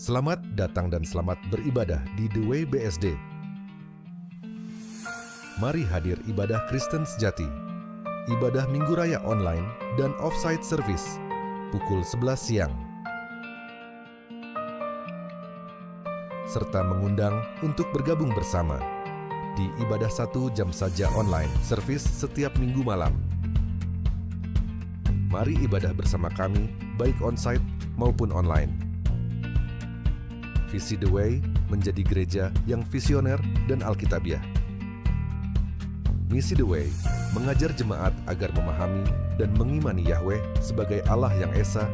Selamat datang dan selamat beribadah di The Way BSD. Mari hadir ibadah Kristen sejati, ibadah Minggu Raya online dan offsite service, pukul 11 siang. Serta mengundang untuk bergabung bersama di ibadah 1 jam saja online service setiap Minggu malam. Mari ibadah bersama kami, baik onsite maupun online. Visi The Way menjadi gereja yang visioner dan alkitabiah. Misi The Way mengajar jemaat agar memahami dan mengimani Yahweh sebagai Allah yang Esa,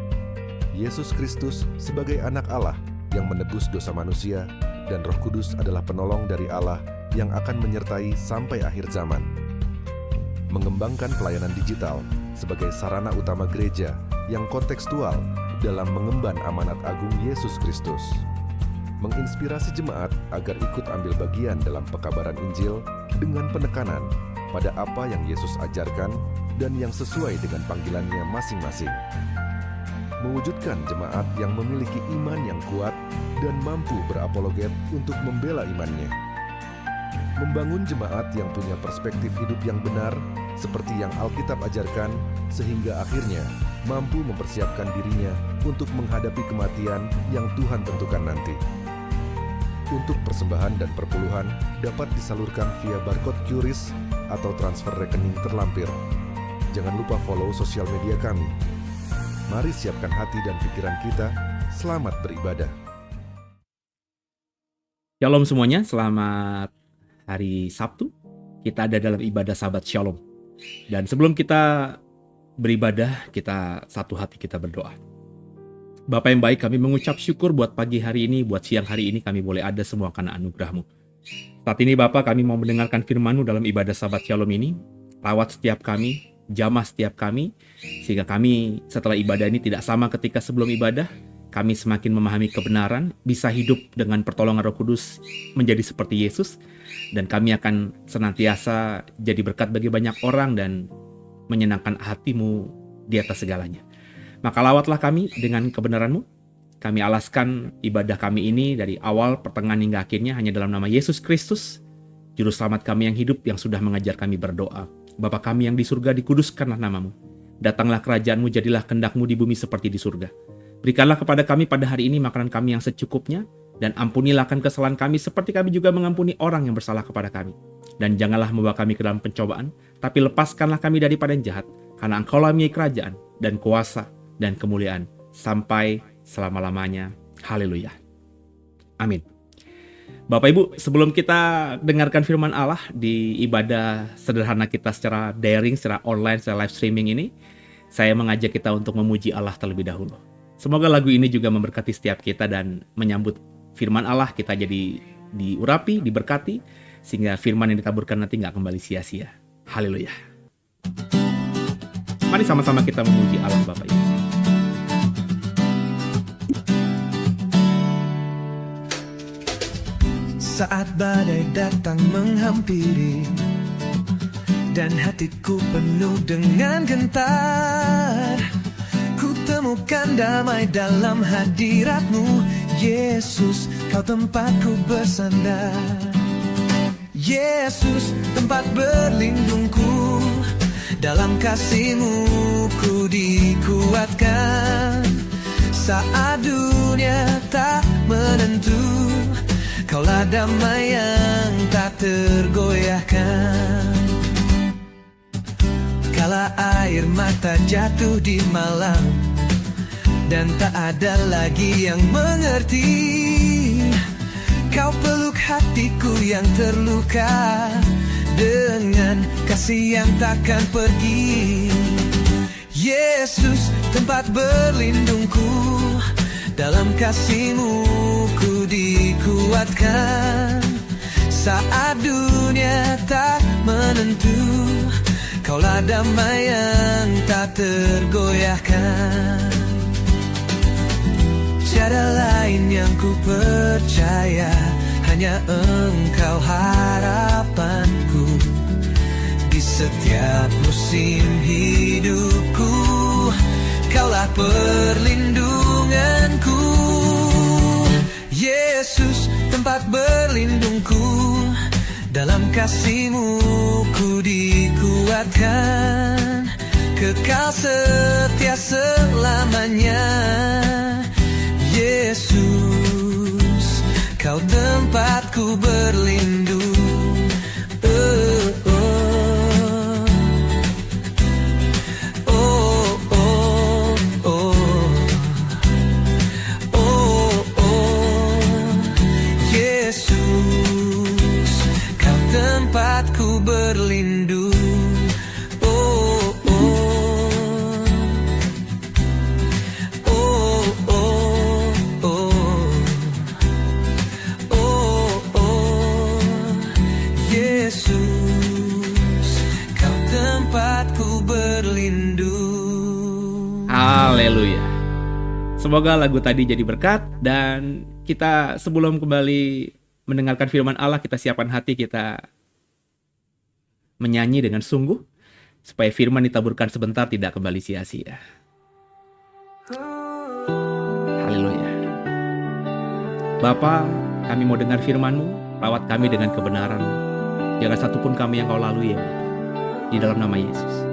Yesus Kristus sebagai anak Allah yang menebus dosa manusia, dan Roh Kudus adalah penolong dari Allah yang akan menyertai sampai akhir zaman. Mengembangkan pelayanan digital sebagai sarana utama gereja yang kontekstual dalam mengemban amanat agung Yesus Kristus. Menginspirasi jemaat agar ikut ambil bagian dalam pekabaran Injil dengan penekanan pada apa yang Yesus ajarkan dan yang sesuai dengan panggilannya masing-masing. Mewujudkan jemaat yang memiliki iman yang kuat dan mampu berapologet untuk membela imannya. Membangun jemaat yang punya perspektif hidup yang benar seperti yang Alkitab ajarkan, sehingga akhirnya mampu mempersiapkan dirinya untuk menghadapi kematian yang Tuhan tentukan nanti. Untuk persembahan dan perpuluhan dapat disalurkan via barcode QRIS atau transfer rekening terlampir. Jangan lupa follow sosial media kami. Mari siapkan hati dan pikiran kita. Selamat beribadah. Shalom semuanya, selamat hari Sabtu. Kita ada dalam ibadah Sabat Shalom. Dan sebelum kita beribadah, kita satu hati kita berdoa. Bapa yang baik, kami mengucap syukur buat pagi hari ini, buat siang hari ini kami boleh ada semua karena anugerah-Mu. Saat ini Bapa, kami mau mendengarkan firman-Mu dalam ibadah Sabat Shalom ini. Rawat setiap kami, jamah setiap kami, sehingga kami setelah ibadah ini tidak sama ketika sebelum ibadah. Kami semakin memahami kebenaran, bisa hidup dengan pertolongan Roh Kudus menjadi seperti Yesus, dan kami akan senantiasa jadi berkat bagi banyak orang dan menyenangkan hati-Mu di atas segalanya. Maka lawatlah kami dengan kebenaran-Mu. Kami alaskan ibadah kami ini dari awal, pertengahan hingga akhirnya hanya dalam nama Yesus Kristus, Juru Selamat kami yang hidup, yang sudah mengajar kami berdoa. Bapa kami yang di surga, dikuduskanlah nama-Mu. Datanglah kerajaan-Mu, jadilah kehendak-Mu di bumi seperti di surga. Berikanlah kepada kami pada hari ini makanan kami yang secukupnya, dan ampunilah akan kesalahan kami seperti kami juga mengampuni orang yang bersalah kepada kami. Dan janganlah membawa kami ke dalam pencobaan, tapi lepaskanlah kami daripada yang jahat, karena Engkau-lah milik kerajaan dan kuasa dan kemuliaan sampai selama-lamanya. Haleluya. Amin. Bapak Ibu, sebelum kita dengarkan firman Allah di ibadah sederhana kita secara daring, secara online, secara live streaming ini, saya mengajak kita untuk memuji Allah terlebih dahulu. Semoga lagu ini juga memberkati setiap kita dan menyambut firman Allah kita jadi diurapi, diberkati, sehingga firman yang ditaburkan nanti nggak kembali sia-sia. Haleluya. Mari sama-sama kita memuji Allah Bapak Ibu. Saat badai datang menghampiri dan hatiku penuh dengan gentar, ku temukan damai dalam hadirat-Mu, Yesus, Kau tempatku bersandar. Yesus, tempat berlindungku, dalam kasih-Mu ku dikuatkan. Saat dunia tak menentu, Kaulah damai yang tak tergoyahkan. Kala air mata jatuh di malam dan tak ada lagi yang mengerti, Kau peluk hatiku yang terluka dengan kasih yang takkan pergi. Yesus, tempat berlindungku, dalam kasih-Mu ku dikuatkan. Saat dunia tak menentu, Kaulah damai yang tak tergoyahkan. Tiada lain yang ku percaya, hanya Engkau harapanku. Di setiap musim hidupku, Kaulah perlindunganku. Yesus, tempat berlindungku. Dalam kasih-Mu ku dikuatkan, kekal setia selamanya. Yesus, Kau tempatku berlindung. Oh, oh. Oh, oh, oh. Oh, oh. Yesus, Kau tempatku berlindung. Oh, oh. Oh, oh, oh. Oh, oh. Yesus, Kau tempatku berlindung. Haleluya. Semoga lagu tadi jadi berkat, dan kita sebelum kembali mendengarkan firman Allah, kita siapkan hati kita menyanyi dengan sungguh supaya firman ditaburkan sebentar tidak kembali sia-sia. Haleluya. Bapa, kami mau dengar firman-Mu, rawat kami dengan kebenaran-Mu. Jangan satupun kami yang Kau lalui, ya Bapa. Di dalam nama Yesus.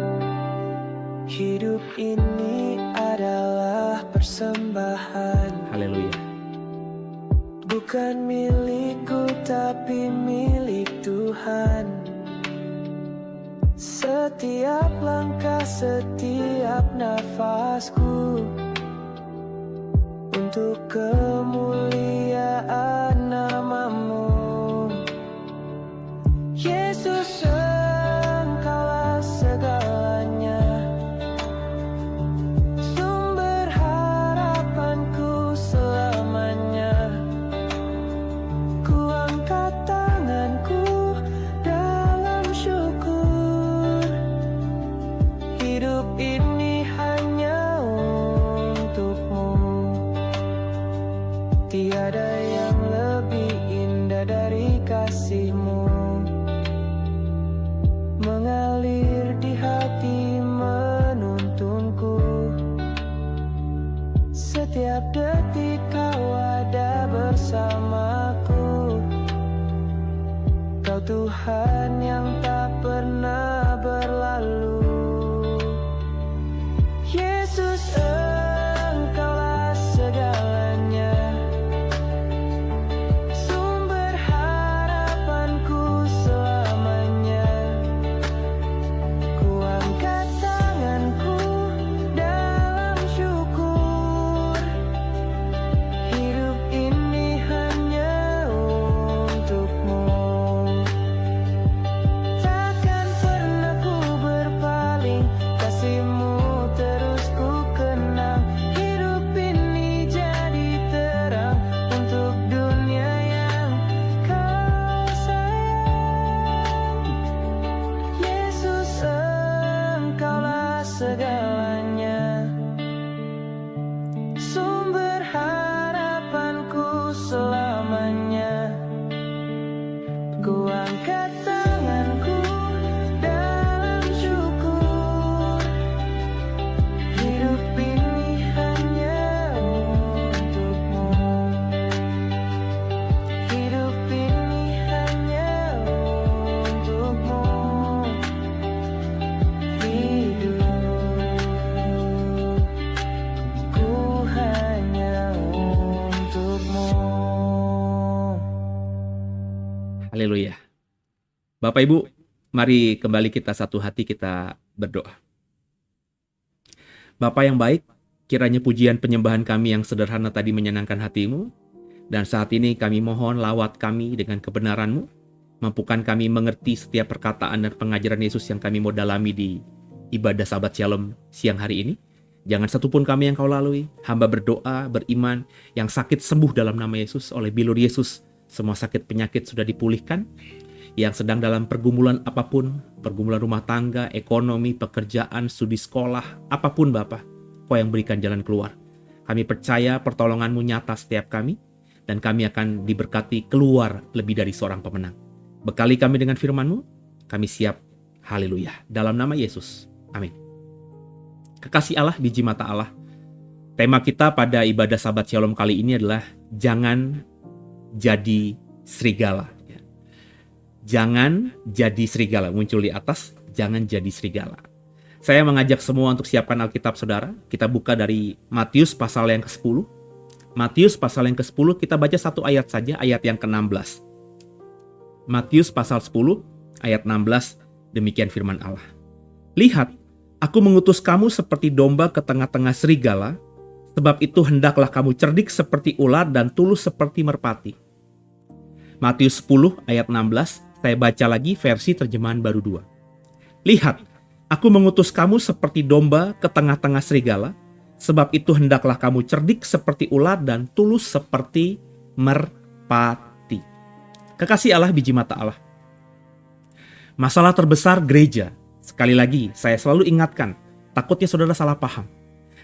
Hidup ini adalah persembahan, Haleluya. bukan milikku tapi milik Tuhan. Setiap langkah, setiap nafasku untuk kemuliaan nama-Mu. Yesus, Engkaulah segalanya, sumber harapanku selamanya. Ku angkat tanganku dalam syukur, hidup ini hanya untuk-Mu. Tiada yang lebih indah dari kasih-Mu, mengalir di hati menuntunku. Setiap detik Kau ada bersamaku. Kau Tuhan yang tak pernah berlalu. Yesus, Engkaulah segalanya, sumber harapanku selamanya. Ku angkat tanganku dalam syukur, hidup ini hanya untuk-Mu. Takkan pernah ku berpaling, kasih-Mu terus ku kenang. Hidup ini jadi terang untuk dunia yang Kau sayang. Yesus, Engkaulah segalanya, sumber harapanku selamanya. Ku angkat tanganku dalam syukur, hidup ini hanya untuk-Mu. Hidup ini hanya untuk-Mu. Hidupku hanya untuk-Mu. Haleluya. Bapak Ibu, mari kembali kita satu hati, kita berdoa. Bapa yang baik, kiranya pujian penyembahan kami yang sederhana tadi menyenangkan hati-Mu, dan saat ini kami mohon lawat kami dengan kebenaran-Mu, mampukan kami mengerti setiap perkataan dan pengajaran Yesus yang kami mau dalami di ibadah Sabat Shalom siang hari ini. Jangan satupun kami yang Kau lalui. Hamba berdoa, beriman, yang sakit sembuh dalam nama Yesus, oleh bilur Yesus semua sakit penyakit sudah dipulihkan. Yang sedang dalam pergumulan apapun, pergumulan rumah tangga, ekonomi, pekerjaan, studi sekolah, apapun Bapa, Kau yang berikan jalan keluar. Kami percaya pertolongan-Mu nyata setiap kami, dan kami akan diberkati keluar lebih dari seorang pemenang. Bekali kami dengan firman-Mu, kami siap. Haleluya. Dalam nama Yesus. Amin. Kekasih Allah, biji mata Allah. Tema kita pada ibadah Sabat Shalom kali ini adalah jangan jadi serigala. Ya. Jangan jadi serigala, muncul di atas, jangan jadi serigala. Saya mengajak semua untuk siapkan Alkitab saudara. Kita buka dari Matius pasal yang ke-10. Matius pasal yang ke-10, kita baca satu ayat saja, ayat yang ke-16. Matius pasal 10, ayat 16, demikian firman Allah. Lihat, aku mengutus kamu seperti domba ke tengah-tengah serigala, sebab itu hendaklah kamu cerdik seperti ular dan tulus seperti merpati. Matius 10, ayat 16, saya baca lagi versi terjemahan baru 2. Lihat, aku mengutus kamu seperti domba ke tengah-tengah serigala, sebab itu hendaklah kamu cerdik seperti ular dan tulus seperti merpati. Kekasih Allah, biji mata Allah. Masalah terbesar gereja, sekali lagi saya selalu ingatkan, takutnya saudara salah paham.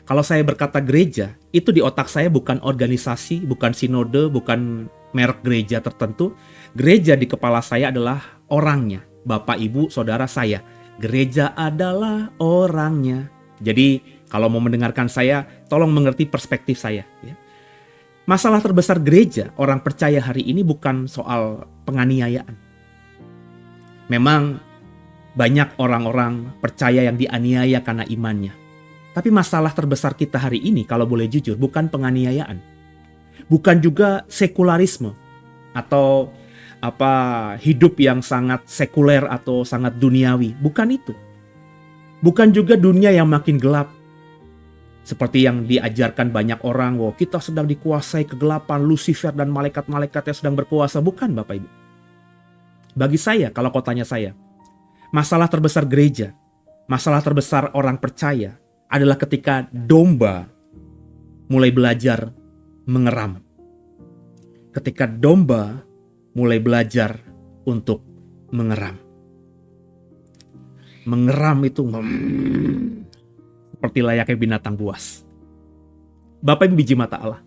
Kalau saya berkata gereja, itu di otak saya bukan organisasi, bukan sinode, bukan merek gereja tertentu. Gereja di kepala saya adalah orangnya, Bapak, Ibu, saudara saya. Gereja adalah orangnya. Jadi kalau mau mendengarkan saya, tolong mengerti perspektif saya. Ya. Masalah terbesar gereja, orang percaya hari ini bukan soal penganiayaan. Memang banyak orang-orang percaya yang dianiaya karena imannya. Tapi masalah terbesar kita hari ini, kalau boleh jujur, bukan penganiayaan. Bukan juga sekularisme atau hidup yang sangat sekuler atau sangat duniawi. Bukan itu. Bukan juga dunia yang makin gelap. Seperti yang diajarkan banyak orang, wah kita sedang dikuasai kegelapan, Lucifer dan malaikat-malaikatnya sedang berkuasa. Bukan Bapak Ibu. Bagi saya, kalau kau tanya saya, masalah terbesar gereja, masalah terbesar orang percaya adalah ketika domba mulai belajar mengeram. Ketika domba mulai belajar untuk mengeram. Mengeram itu seperti layaknya binatang buas. Bapak Ibu biji mata Allah.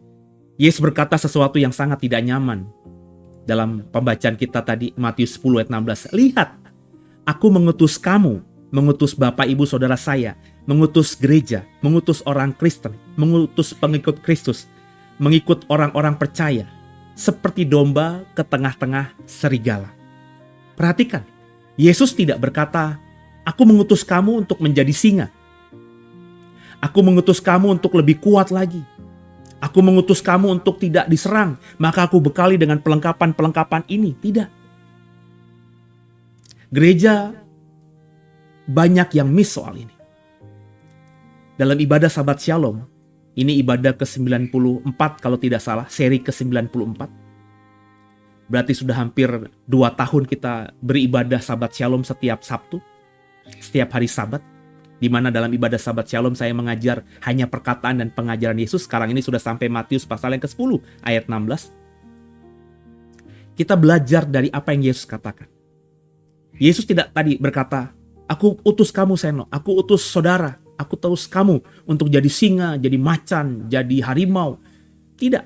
Yesus berkata sesuatu yang sangat tidak nyaman. Dalam pembacaan kita tadi, Matius 10 ayat 16. Lihat, aku mengutus kamu, mengutus Bapak Ibu Saudara saya, mengutus gereja, mengutus orang Kristen, mengutus pengikut Kristus, mengikut orang-orang percaya, seperti domba ke tengah-tengah serigala. Perhatikan, Yesus tidak berkata, aku mengutus kamu untuk menjadi singa. Aku mengutus kamu untuk lebih kuat lagi. Aku mengutus kamu untuk tidak diserang, maka aku bekali dengan pelengkapan-pelengkapan ini. Tidak. Gereja banyak yang miss soal ini. Dalam ibadah Sabat Shalom, ini ibadah ke-94 kalau tidak salah, seri ke-94. Berarti sudah hampir 2 tahun kita beribadah Sabat Shalom setiap Sabtu, setiap hari Sabat. Di mana dalam ibadah Sabat Shalom saya mengajar hanya perkataan dan pengajaran Yesus. Sekarang ini sudah sampai Matius pasal yang ke-10 ayat 16. Kita belajar dari apa yang Yesus katakan. Yesus tidak tadi berkata, aku utus kamu Seno, aku utus saudara, aku utus kamu untuk jadi singa, jadi macan, jadi harimau. Tidak.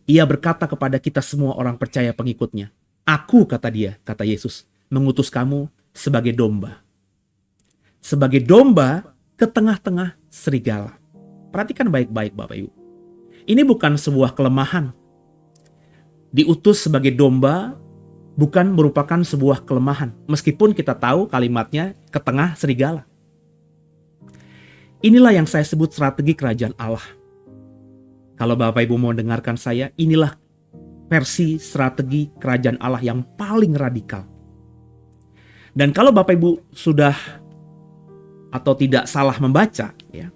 Ia berkata kepada kita semua orang percaya pengikutnya, aku, kata dia, kata Yesus, mengutus kamu sebagai domba. Sebagai domba ke tengah-tengah serigala. Perhatikan baik-baik Bapak Ibu. Ini bukan sebuah kelemahan. Diutus sebagai domba bukan merupakan sebuah kelemahan. Meskipun kita tahu kalimatnya ke tengah serigala. Inilah yang saya sebut strategi kerajaan Allah. Kalau Bapak Ibu mau dengarkan saya, inilah versi strategi kerajaan Allah yang paling radikal. Dan kalau Bapak Ibu sudah atau tidak salah membaca, ya.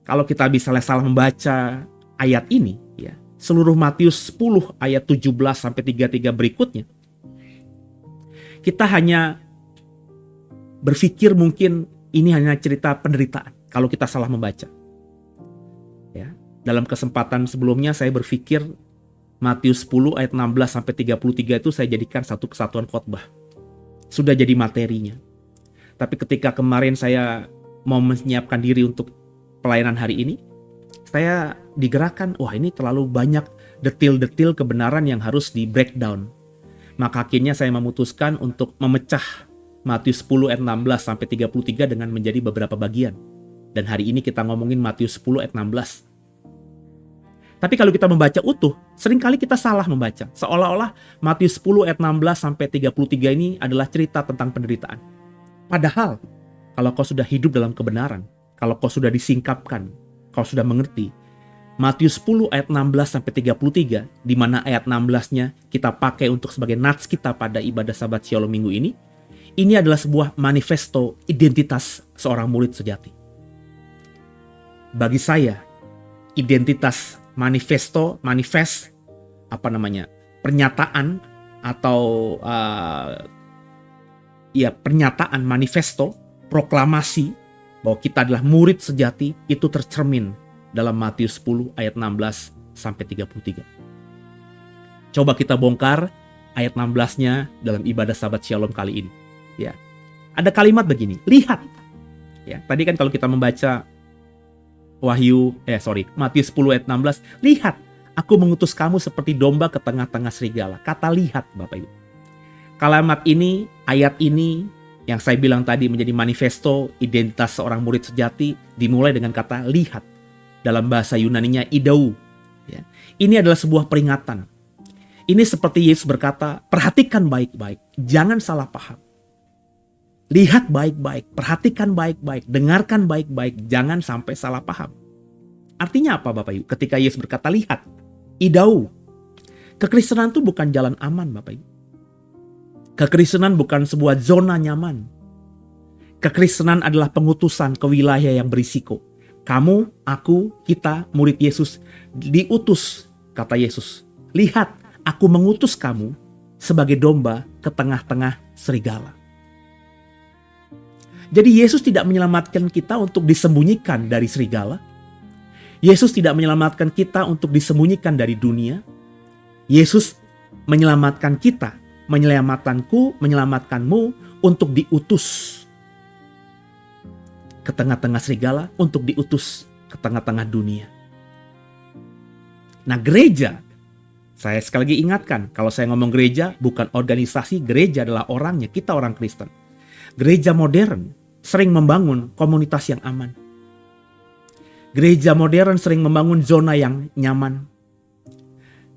Kalau kita bisa salah membaca ayat ini, ya, seluruh Matius 10 ayat 17 sampai 33 berikutnya, kita hanya berpikir mungkin ini hanya cerita penderitaan kalau kita salah membaca. Ya, dalam kesempatan sebelumnya saya berpikir Matius 10 ayat 16 sampai 33 itu saya jadikan satu kesatuan khotbah. Sudah jadi materinya. Tapi ketika kemarin saya mau menyiapkan diri untuk pelayanan hari ini, saya digerakkan, wah ini terlalu banyak detil-detil kebenaran yang harus di breakdown. Maka akhirnya saya memutuskan untuk memecah Matius 10 ayat 16 sampai 33 dengan menjadi beberapa bagian. Dan hari ini kita ngomongin Matius 10 ayat 16. Tapi kalau kita membaca utuh, seringkali kita salah membaca. Seolah-olah Matius 10 ayat 16 sampai 33 ini adalah cerita tentang penderitaan. Padahal, kalau kau sudah hidup dalam kebenaran, kalau kau sudah disingkapkan, kau sudah mengerti, Matius 10 ayat 16 sampai 33, di mana ayat 16-nya kita pakai untuk sebagai nats kita pada ibadah Sabat Shalom minggu ini adalah sebuah manifesto identitas seorang murid sejati. Bagi saya, identitas manifest, pernyataan atau pernyataan manifesto, proklamasi bahwa kita adalah murid sejati itu tercermin dalam Matius 10 ayat 16 sampai 33. Coba kita bongkar ayat 16-nya dalam ibadah Sabat Shalom kali ini. Ya. Ada kalimat begini, lihat. Ya, tadi kan kalau kita membaca Matius 10 ayat 16, lihat, aku mengutus kamu seperti domba ke tengah-tengah serigala. Kata lihat, Bapak Ibu. Kalimat ini, ayat ini, yang saya bilang tadi menjadi manifesto identitas seorang murid sejati, dimulai dengan kata lihat. Dalam bahasa Yunaninya idau. Ya. Ini adalah sebuah peringatan. Ini seperti Yesus berkata, perhatikan baik-baik, jangan salah paham. Lihat baik-baik, perhatikan baik-baik, dengarkan baik-baik, jangan sampai salah paham. Artinya apa Bapak Ibu? Ketika Yesus berkata lihat, idau. Kekristenan itu bukan jalan aman Bapak Ibu. Kekristenan bukan sebuah zona nyaman. Kekristenan adalah pengutusan ke wilayah yang berisiko. Kamu, aku, kita, murid Yesus, diutus, kata Yesus. Lihat, aku mengutus kamu sebagai domba ke tengah-tengah serigala. Jadi Yesus tidak menyelamatkan kita untuk disembunyikan dari serigala. Yesus tidak menyelamatkan kita untuk disembunyikan dari dunia. Yesus menyelamatkan kita, menyelamatkanmu untuk diutus ke tengah-tengah serigala, untuk diutus ke tengah-tengah dunia. Nah, gereja, saya sekali lagi ingatkan, kalau saya ngomong gereja, bukan organisasi, gereja adalah orangnya, kita orang Kristen. Gereja modern sering membangun komunitas yang aman. Gereja modern sering membangun zona yang nyaman.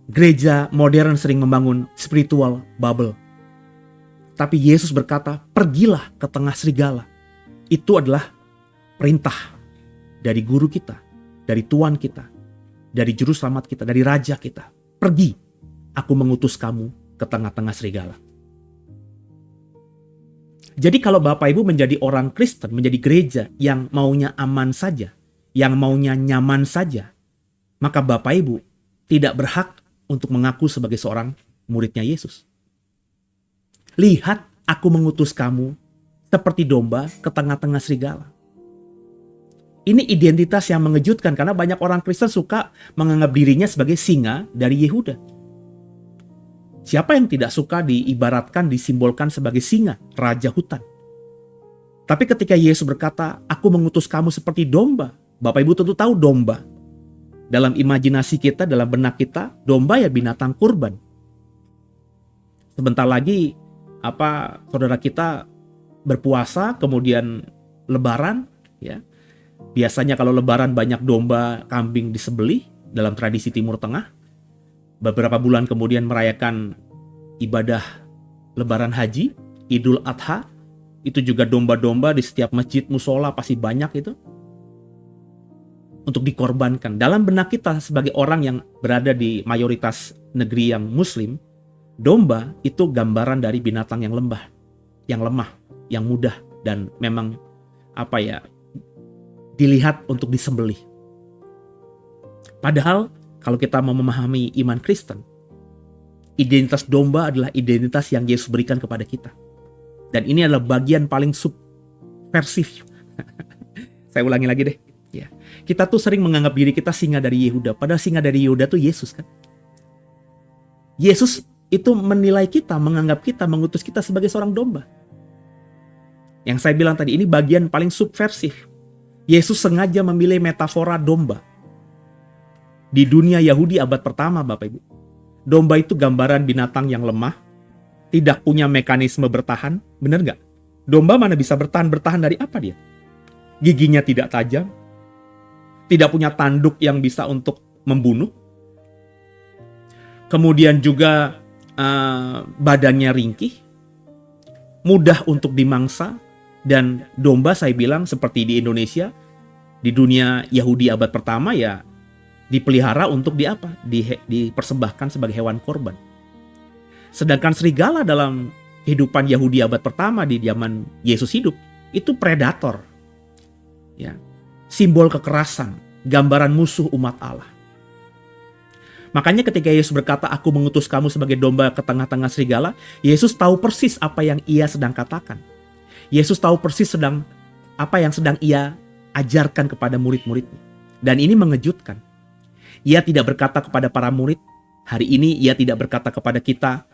Gereja modern sering membangun spiritual bubble. Tapi Yesus berkata, pergilah ke tengah serigala. Itu adalah perintah dari guru kita, dari Tuhan kita, dari juru selamat kita, dari raja kita. Pergi, aku mengutus kamu ke tengah-tengah serigala. Jadi kalau Bapak Ibu menjadi orang Kristen, menjadi gereja yang maunya aman saja, yang maunya nyaman saja, maka Bapak Ibu tidak berhak untuk mengaku sebagai seorang muridnya Yesus. Lihat, aku mengutus kamu seperti domba ke tengah-tengah serigala. Ini identitas yang mengejutkan karena banyak orang Kristen suka menganggap dirinya sebagai singa dari Yehuda. Siapa yang tidak suka diibaratkan, disimbolkan sebagai singa, raja hutan? Tapi ketika Yesus berkata, aku mengutus kamu seperti domba. Bapak Ibu tentu tahu domba. Dalam imajinasi kita, dalam benak kita, domba ya binatang kurban. Sebentar lagi, saudara kita berpuasa, kemudian lebaran, ya. Biasanya kalau lebaran banyak domba, kambing disembelih dalam tradisi Timur Tengah. Beberapa bulan kemudian merayakan ibadah lebaran haji, Idul Adha. Itu juga domba-domba di setiap masjid, musola pasti banyak itu. Untuk dikorbankan. Dalam benak kita sebagai orang yang berada di mayoritas negeri yang muslim, domba itu gambaran dari binatang yang lemah, yang mudah, dan memang dilihat untuk disembelih. Padahal kalau kita mau memahami iman Kristen, identitas domba adalah identitas yang Yesus berikan kepada kita. Dan ini adalah bagian paling subversif. Saya ulangi lagi deh. Ya. Kita tuh sering menganggap diri kita singa dari Yehuda. Padahal singa dari Yehuda tuh Yesus kan. Yesus itu menilai kita, menganggap kita, mengutus kita sebagai seorang domba. Yang saya bilang tadi, ini bagian paling subversif. Yesus sengaja memilih metafora domba. Di dunia Yahudi abad pertama, Bapak Ibu, domba itu gambaran binatang yang lemah, tidak punya mekanisme bertahan. Benar nggak? Domba mana bisa bertahan? Bertahan dari apa dia? Giginya tidak tajam, tidak punya tanduk yang bisa untuk membunuh, kemudian juga badannya ringkih, mudah untuk dimangsa, dan domba saya bilang seperti di Indonesia, di dunia Yahudi abad pertama ya dipelihara untuk dipersembahkan sebagai hewan korban. Sedangkan serigala dalam kehidupan Yahudi abad pertama di zaman Yesus hidup itu predator. Ya, simbol kekerasan, gambaran musuh umat Allah. Makanya ketika Yesus berkata, "Aku mengutus kamu sebagai domba ke tengah-tengah serigala," Yesus tahu persis apa yang ia sedang katakan. Yesus tahu persis apa yang sedang ia ajarkan kepada murid-muridnya. Dan ini mengejutkan. Ia tidak berkata kepada para murid, hari ini ia tidak berkata kepada kita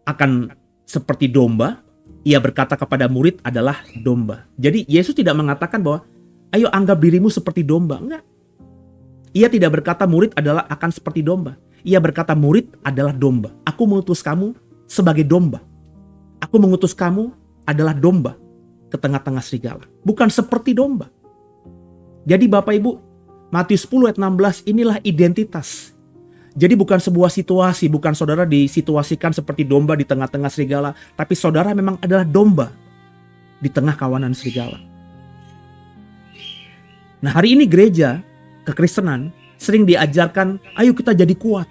akan seperti domba. Ia berkata kepada murid adalah domba. Jadi Yesus tidak mengatakan bahwa ayo anggap dirimu seperti domba. Enggak. Ia tidak berkata murid adalah akan seperti domba. Ia berkata murid adalah domba. Aku mengutus kamu sebagai domba. Aku mengutus kamu adalah domba ke tengah-tengah serigala. Bukan seperti domba. Jadi Bapak Ibu, Matius 10 ayat 16 inilah identitas. Jadi bukan sebuah situasi, bukan saudara disituasikan seperti domba di tengah-tengah serigala, tapi saudara memang adalah domba di tengah kawanan serigala. Nah, hari ini gereja kekristenan sering diajarkan, ayo kita jadi kuat.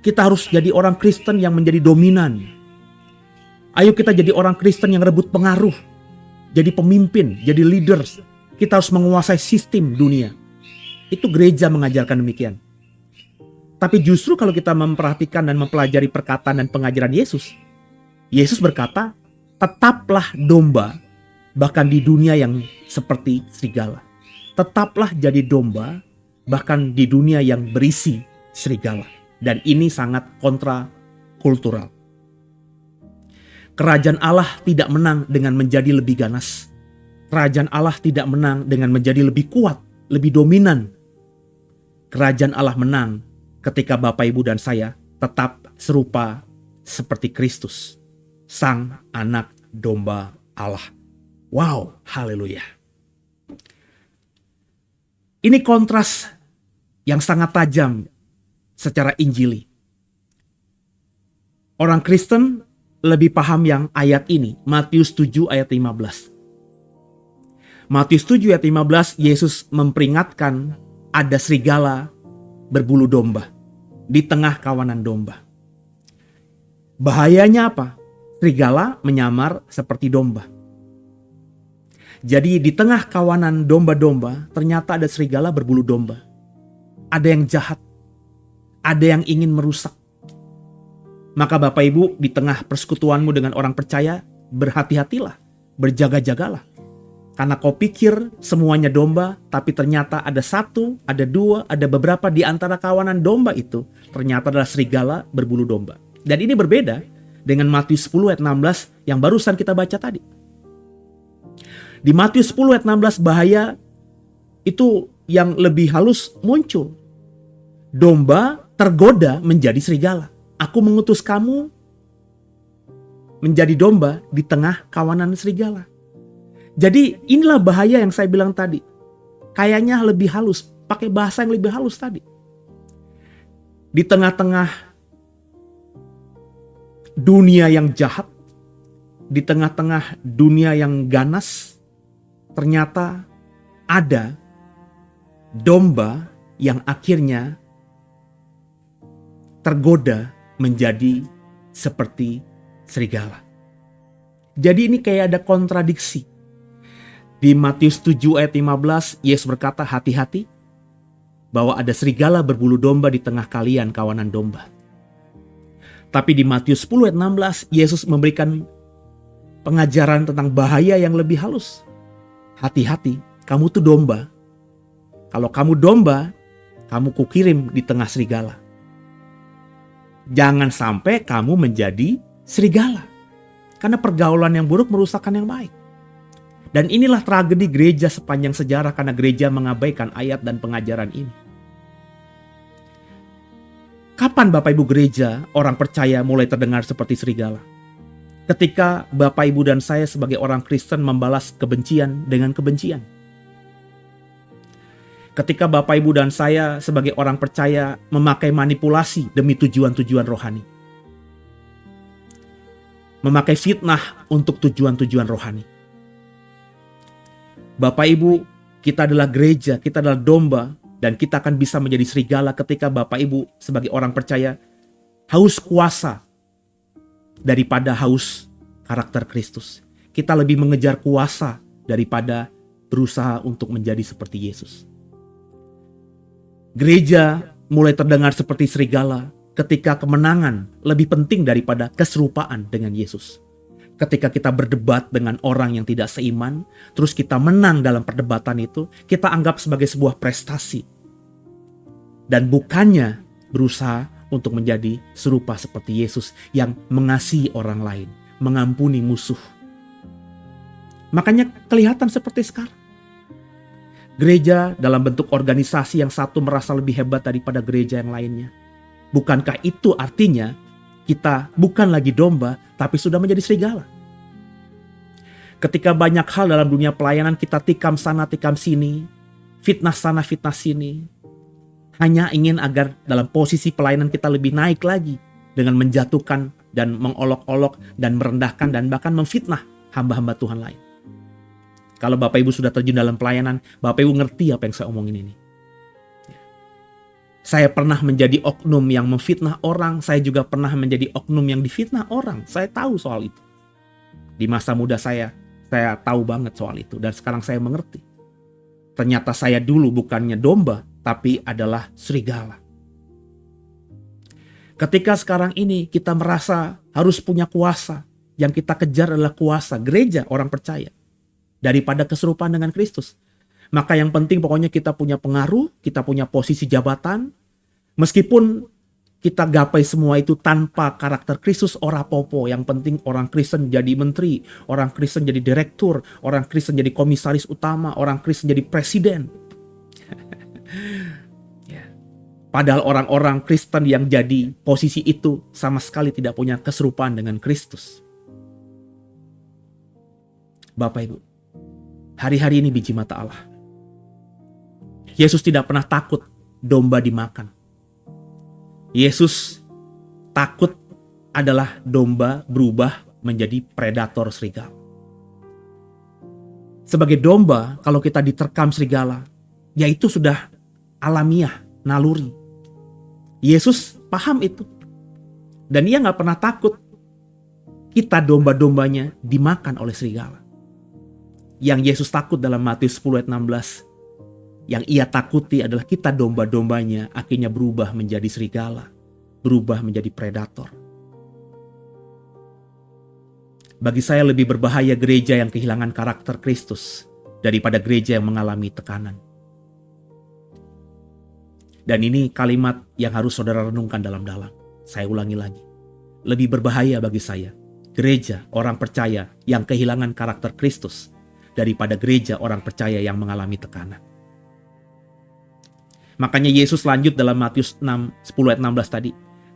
Kita harus jadi orang Kristen yang menjadi dominan. Ayo kita jadi orang Kristen yang rebut pengaruh, jadi pemimpin, jadi leaders. Kita harus menguasai sistem dunia. Itu gereja mengajarkan demikian. Tapi justru kalau kita memperhatikan dan mempelajari perkataan dan pengajaran Yesus, Yesus berkata, tetaplah domba bahkan di dunia yang seperti serigala. Tetaplah jadi domba bahkan di dunia yang berisi serigala. Dan ini sangat kontrakultural. Kerajaan Allah tidak menang dengan menjadi lebih ganas. Kerajaan Allah tidak menang dengan menjadi lebih kuat, lebih dominan. Kerajaan Allah menang ketika Bapak, Ibu, dan saya tetap serupa seperti Kristus, Sang Anak Domba Allah. Wow, haleluya. Ini kontras yang sangat tajam secara Injili. Orang Kristen lebih paham yang ayat ini, Matius 7 ayat 15. Matius 7 ayat 15, Yesus memperingatkan ada serigala berbulu domba di tengah kawanan domba. Bahayanya apa? Serigala menyamar seperti domba. Jadi di tengah kawanan domba-domba ternyata ada serigala berbulu domba. Ada yang jahat. Ada yang ingin merusak. Maka Bapak Ibu, di tengah persekutuanmu dengan orang percaya, berhati-hatilah, berjaga-jagalah. Karena kau pikir semuanya domba, tapi ternyata ada satu, ada dua, ada beberapa di antara kawanan domba itu ternyata adalah serigala berbulu domba. Dan ini berbeda dengan Matius 10 ayat 16 yang barusan kita baca tadi. Di Matius 10 ayat 16 bahaya itu yang lebih halus muncul. Domba tergoda menjadi serigala. Aku mengutus kamu menjadi domba di tengah kawanan serigala. Jadi inilah bahaya yang saya bilang tadi. Kayaknya lebih halus, pakai bahasa yang lebih halus tadi. Di tengah-tengah dunia yang jahat, di tengah-tengah dunia yang ganas, ternyata ada domba yang akhirnya tergoda menjadi seperti serigala. Jadi ini kayak ada kontradiksi. Di Matius 7 ayat 15, Yesus berkata, hati-hati bahwa ada serigala berbulu domba di tengah kalian, kawanan domba. Tapi di Matius 10 ayat 16, Yesus memberikan pengajaran tentang bahaya yang lebih halus. Hati-hati, kamu tuh domba. Kalau kamu domba, kamu kukirim di tengah serigala. Jangan sampai kamu menjadi serigala. Karena pergaulan yang buruk merusakkan yang baik. Dan inilah tragedi gereja sepanjang sejarah karena gereja mengabaikan ayat dan pengajaran ini. Kapan Bapak Ibu gereja, orang percaya mulai terdengar seperti serigala? Ketika Bapak Ibu dan saya sebagai orang Kristen membalas kebencian dengan kebencian. Ketika Bapak, Ibu, dan saya sebagai orang percaya memakai manipulasi demi tujuan-tujuan rohani. Memakai fitnah untuk tujuan-tujuan rohani. Bapak, Ibu, kita adalah gereja, kita adalah domba, dan kita akan bisa menjadi serigala ketika Bapak, Ibu sebagai orang percaya haus kuasa daripada haus karakter Kristus. Kita lebih mengejar kuasa daripada berusaha untuk menjadi seperti Yesus. Gereja mulai terdengar seperti serigala ketika kemenangan lebih penting daripada keserupaan dengan Yesus. Ketika kita berdebat dengan orang yang tidak seiman, terus kita menang dalam perdebatan itu, kita anggap sebagai sebuah prestasi. Dan bukannya berusaha untuk menjadi serupa seperti Yesus yang mengasihi orang lain, mengampuni musuh. Makanya kelihatan seperti sekarang. Gereja dalam bentuk organisasi yang satu merasa lebih hebat daripada gereja yang lainnya. Bukankah itu artinya kita bukan lagi domba, tapi sudah menjadi serigala? Ketika banyak hal dalam dunia pelayanan kita tikam sana, tikam sini, fitnah sana, fitnah sini, hanya ingin agar dalam posisi pelayanan kita lebih naik lagi dengan menjatuhkan dan mengolok-olok dan merendahkan dan bahkan memfitnah hamba-hamba Tuhan lain. Kalau Bapak Ibu sudah terjun dalam pelayanan, Bapak Ibu ngerti apa yang saya omongin ini. Saya pernah menjadi oknum yang memfitnah orang, saya juga pernah menjadi oknum yang difitnah orang. Saya tahu soal itu. Di masa muda saya tahu banget soal itu dan sekarang saya mengerti. Ternyata saya dulu bukannya domba, tapi adalah serigala. Ketika sekarang ini kita merasa harus punya kuasa, yang kita kejar adalah kuasa gereja orang percaya daripada keserupaan dengan Kristus. Maka yang penting pokoknya kita punya pengaruh, kita punya posisi jabatan. Meskipun kita gapai semua itu tanpa karakter Kristus, ora popo. Yang penting orang Kristen jadi menteri, orang Kristen jadi direktur, orang Kristen jadi komisaris utama, orang Kristen jadi presiden. Padahal orang-orang Kristen yang jadi posisi itu sama sekali tidak punya keserupaan dengan Kristus. Bapak Ibu, hari-hari ini biji mata Allah. Yesus tidak pernah takut domba dimakan. Yesus takut adalah domba berubah menjadi predator serigala. Sebagai domba, kalau kita diterkam serigala, ya itu sudah alamiah, naluri. Yesus paham itu. Dan ia gak pernah takut kita domba-dombanya dimakan oleh serigala. Yang Yesus takut dalam Matius 10 ayat 16. Yang ia takuti adalah kita domba-dombanya akhirnya berubah menjadi serigala. Berubah menjadi predator. Bagi saya lebih berbahaya gereja yang kehilangan karakter Kristus daripada gereja yang mengalami tekanan. Dan ini kalimat yang harus saudara renungkan dalam-dalam. Saya ulangi lagi. Lebih berbahaya bagi saya gereja orang percaya yang kehilangan karakter Kristus daripada gereja orang percaya yang mengalami tekanan. Makanya Yesus lanjut dalam Matius 10 ayat 16 tadi.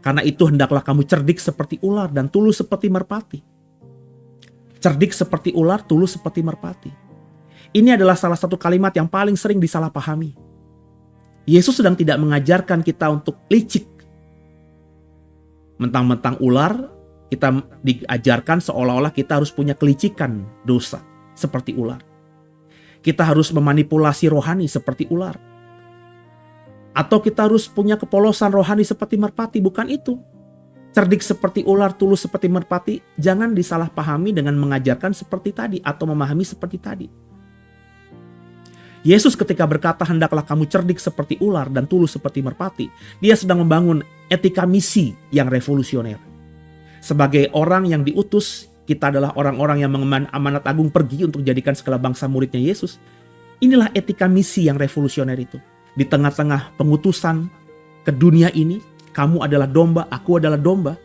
Karena itu hendaklah kamu cerdik seperti ular dan tulus seperti merpati. Cerdik seperti ular, tulus seperti merpati. Ini adalah salah satu kalimat yang paling sering disalahpahami. Yesus sedang tidak mengajarkan kita untuk licik. Mentang-mentang ular, kita diajarkan seolah-olah kita harus punya kelicikan dosa seperti ular. Kita harus memanipulasi rohani seperti ular. Atau kita harus punya kepolosan rohani seperti merpati, bukan itu. Cerdik seperti ular, tulus seperti merpati, jangan disalahpahami dengan mengajarkan seperti tadi atau memahami seperti tadi. Yesus ketika berkata hendaklah kamu cerdik seperti ular dan tulus seperti merpati, dia sedang membangun etika misi yang revolusioner. Sebagai orang yang diutus, kita adalah orang-orang yang mengemban amanat agung pergi untuk jadikan segala bangsa muridnya Yesus. Inilah etika misi yang revolusioner itu. Di tengah-tengah pengutusan ke dunia ini, kamu adalah domba, aku adalah domba,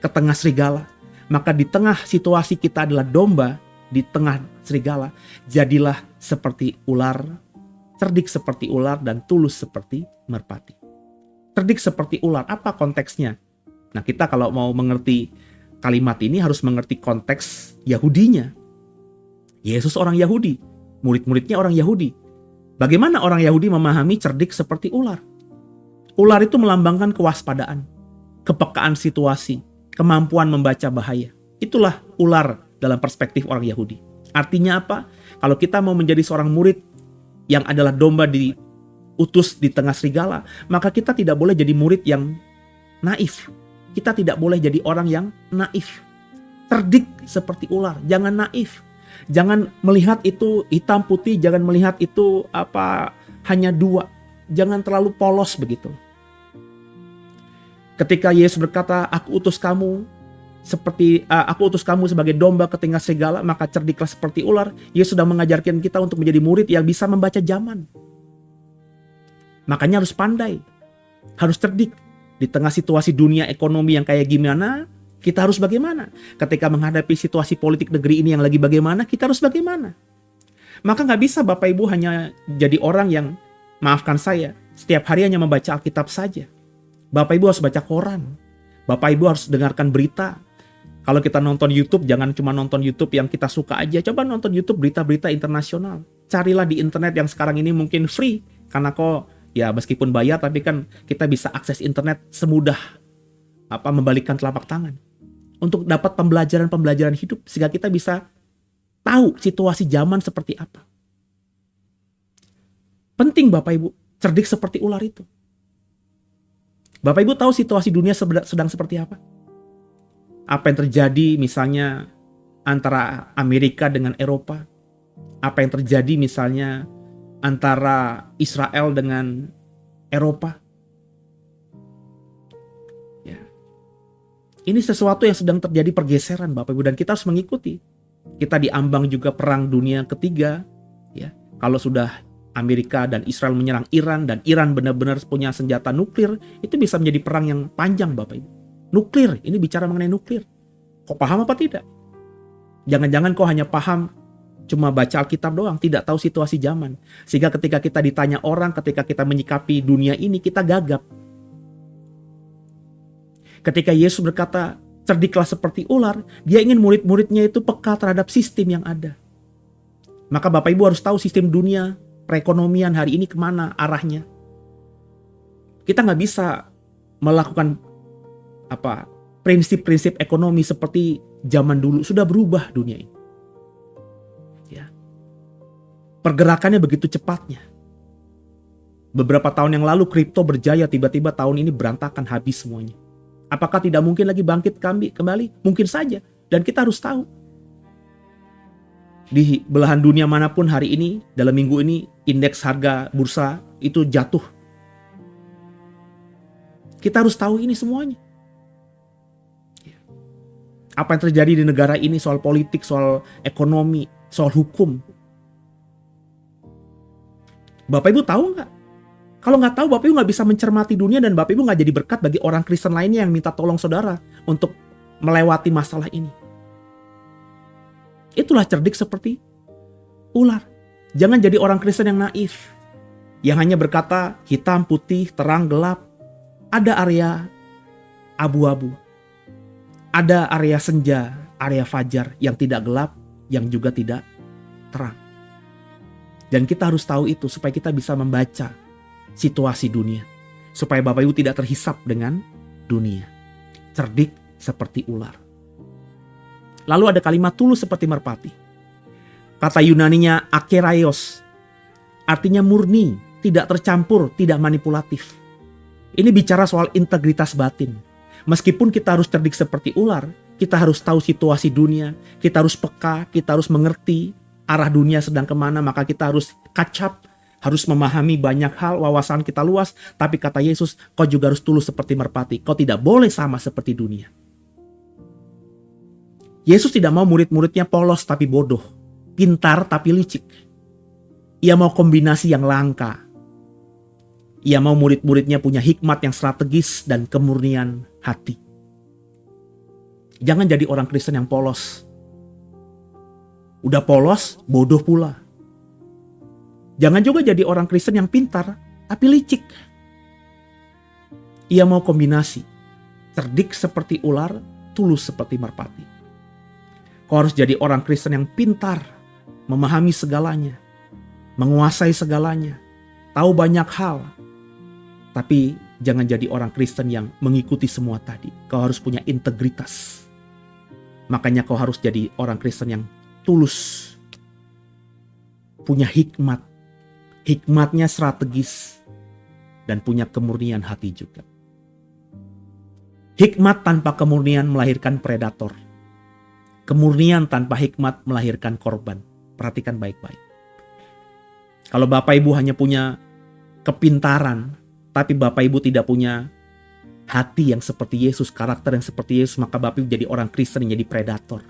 ke tengah serigala. Maka di tengah situasi kita adalah domba, di tengah serigala, jadilah seperti ular, cerdik seperti ular, dan tulus seperti merpati. Cerdik seperti ular, apa konteksnya? Nah, kita kalau mau mengerti kalimat ini harus mengerti konteks Yahudinya. Yesus orang Yahudi, murid-muridnya orang Yahudi. Bagaimana orang Yahudi memahami cerdik seperti ular? Ular itu melambangkan kewaspadaan, kepekaan situasi, kemampuan membaca bahaya. Itulah ular dalam perspektif orang Yahudi. Artinya apa? Kalau kita mau menjadi seorang murid yang adalah domba diutus di tengah serigala, maka kita tidak boleh jadi murid yang naif. Kita tidak boleh jadi orang yang naif. Cerdik seperti ular, jangan naif. Jangan melihat itu hitam putih, jangan melihat itu hanya dua. Jangan terlalu polos begitu. Ketika Yesus berkata, aku utus kamu sebagai domba ke tengah serigala, maka cerdiklah seperti ular. Yesus sudah mengajarkan kita untuk menjadi murid yang bisa membaca zaman. Makanya harus pandai, harus cerdik. Di tengah situasi dunia ekonomi yang kayak gimana, kita harus bagaimana? Ketika menghadapi situasi politik negeri ini yang lagi bagaimana, kita harus bagaimana? Maka nggak bisa Bapak Ibu hanya jadi orang yang, maafkan saya, setiap hari hanya membaca Alkitab saja. Bapak Ibu harus baca koran. Bapak Ibu harus dengarkan berita. Kalau kita nonton YouTube, jangan cuma nonton YouTube yang kita suka aja. Coba nonton YouTube berita-berita internasional. Carilah di internet yang sekarang ini mungkin free. Karena ya meskipun bayar, tapi kan kita bisa akses internet semudah membalikkan telapak tangan. Untuk dapat pembelajaran hidup. Sehingga kita bisa tahu situasi zaman seperti apa. Penting Bapak Ibu, cerdik seperti ular itu. Bapak Ibu tahu situasi dunia sedang seperti apa? Apa yang terjadi misalnya antara Amerika dengan Eropa? Apa yang terjadi misalnya antara Israel dengan Eropa? Ini sesuatu yang sedang terjadi pergeseran Bapak Ibu, dan kita harus mengikuti. Kita diambang juga perang dunia ketiga. Ya, kalau sudah Amerika dan Israel menyerang Iran, dan Iran benar-benar punya senjata nuklir, itu bisa menjadi perang yang panjang Bapak Ibu. Nuklir, ini bicara mengenai nuklir. Kok paham apa tidak? Jangan-jangan kok hanya paham cuma baca Alkitab doang, tidak tahu situasi zaman. Sehingga ketika kita ditanya orang, ketika kita menyikapi dunia ini, kita gagap. Ketika Yesus berkata, cerdiklah seperti ular, dia ingin murid-muridnya itu peka terhadap sistem yang ada. Maka Bapak Ibu harus tahu sistem dunia, perekonomian hari ini kemana arahnya. Kita nggak bisa melakukan prinsip-prinsip ekonomi seperti zaman dulu. Sudah berubah dunia ini. Ya. Pergerakannya begitu cepatnya. Beberapa tahun yang lalu kripto berjaya, tiba-tiba tahun ini berantakan, habis semuanya. Apakah tidak mungkin lagi bangkit kembali? Mungkin saja. Dan kita harus tahu. Di belahan dunia manapun hari ini, dalam minggu ini, indeks harga bursa itu jatuh. Kita harus tahu ini semuanya. Apa yang terjadi di negara ini soal politik, soal ekonomi, soal hukum. Bapak Ibu tahu nggak? Kalau nggak tahu, Bapak Ibu nggak bisa mencermati dunia, dan Bapak Ibu nggak jadi berkat bagi orang Kristen lainnya yang minta tolong saudara untuk melewati masalah ini. Itulah cerdik seperti ular. Jangan jadi orang Kristen yang naif, yang hanya berkata hitam, putih, terang, gelap. Ada area abu-abu. Ada area senja, area fajar yang tidak gelap, yang juga tidak terang. Dan kita harus tahu itu supaya kita bisa membaca situasi dunia, supaya Bapak Ibu tidak terhisap dengan dunia. Cerdik seperti ular. Lalu ada kalimat tulus seperti merpati. Kata Yunaninya akeraios, artinya murni, tidak tercampur, tidak manipulatif. Ini bicara soal integritas batin. Meskipun kita harus cerdik seperti ular, kita harus tahu situasi dunia, kita harus peka, kita harus mengerti arah dunia sedang kemana, maka kita harus catch up, harus memahami banyak hal, wawasan kita luas. Tapi kata Yesus, kau juga harus tulus seperti merpati. Kau tidak boleh sama seperti dunia. Yesus tidak mau murid-muridnya polos tapi bodoh, pintar tapi licik. Ia mau kombinasi yang langka. Ia mau murid-muridnya punya hikmat yang strategis dan kemurnian hati. Jangan jadi orang Kristen yang polos. Udah polos, bodoh pula. Jangan juga jadi orang Kristen yang pintar, tapi licik. Ia mau kombinasi, cerdik seperti ular, tulus seperti merpati. Kau harus jadi orang Kristen yang pintar, memahami segalanya. menguasai segalanya, tahu banyak hal. Tapi jangan jadi orang Kristen yang mengikuti semua tadi. Kau harus punya integritas. Makanya kau harus jadi orang Kristen yang tulus, punya hikmat. Hikmatnya strategis, dan punya kemurnian hati juga. Hikmat tanpa kemurnian melahirkan predator. Kemurnian tanpa hikmat melahirkan korban. Perhatikan baik-baik. Kalau Bapak Ibu hanya punya kepintaran, tapi Bapak Ibu tidak punya hati yang seperti Yesus, karakter yang seperti Yesus, maka Bapak Ibu jadi orang Kristen yang jadi predator.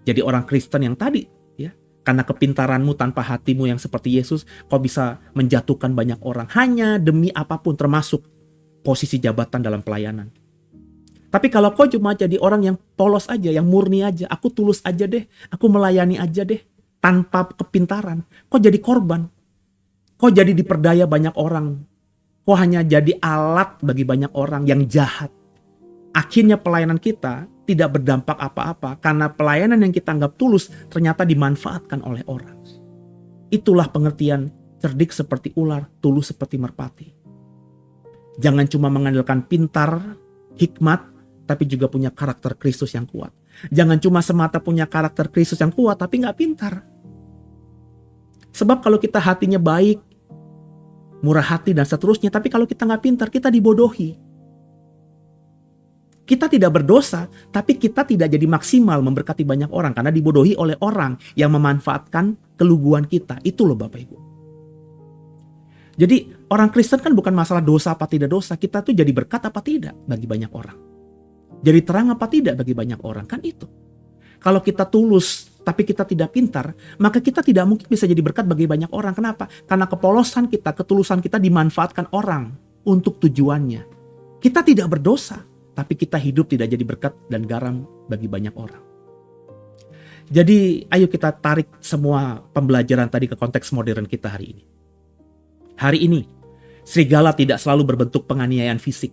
Jadi orang Kristen yang tadi, ya, karena kepintaranmu tanpa hatimu yang seperti Yesus, kau bisa menjatuhkan banyak orang hanya demi apapun, termasuk posisi jabatan dalam pelayanan. Tapi kalau kau cuma jadi orang yang polos aja, yang murni aja, aku tulus aja deh, aku melayani aja deh, tanpa kepintaran, kau jadi korban. Kau jadi diperdaya banyak orang. Kau hanya jadi alat bagi banyak orang yang jahat. Akhirnya pelayanan kita tidak berdampak apa-apa karena pelayanan yang kita anggap tulus ternyata dimanfaatkan oleh orang. Itulah pengertian cerdik seperti ular, tulus seperti merpati. Jangan cuma mengandalkan pintar, hikmat, tapi juga punya karakter Kristus yang kuat. Jangan cuma semata punya karakter Kristus yang kuat tapi nggak pintar. Sebab kalau kita hatinya baik, murah hati dan seterusnya, tapi kalau kita nggak pintar, kita dibodohi. Kita tidak berdosa, tapi kita tidak jadi maksimal memberkati banyak orang karena dibodohi oleh orang yang memanfaatkan keluguan kita. Itu loh Bapak Ibu. Jadi orang Kristen kan bukan masalah dosa apa tidak dosa, kita tuh jadi berkat apa tidak bagi banyak orang. Jadi terang apa tidak bagi banyak orang, kan itu. Kalau kita tulus tapi kita tidak pintar, maka kita tidak mungkin bisa jadi berkat bagi banyak orang. Kenapa? Karena kepolosan kita, ketulusan kita dimanfaatkan orang untuk tujuannya. Kita tidak berdosa, tapi kita hidup tidak jadi berkat dan garam bagi banyak orang. Jadi ayo kita tarik semua pembelajaran tadi ke konteks modern kita hari ini. Hari ini, serigala tidak selalu berbentuk penganiayaan fisik.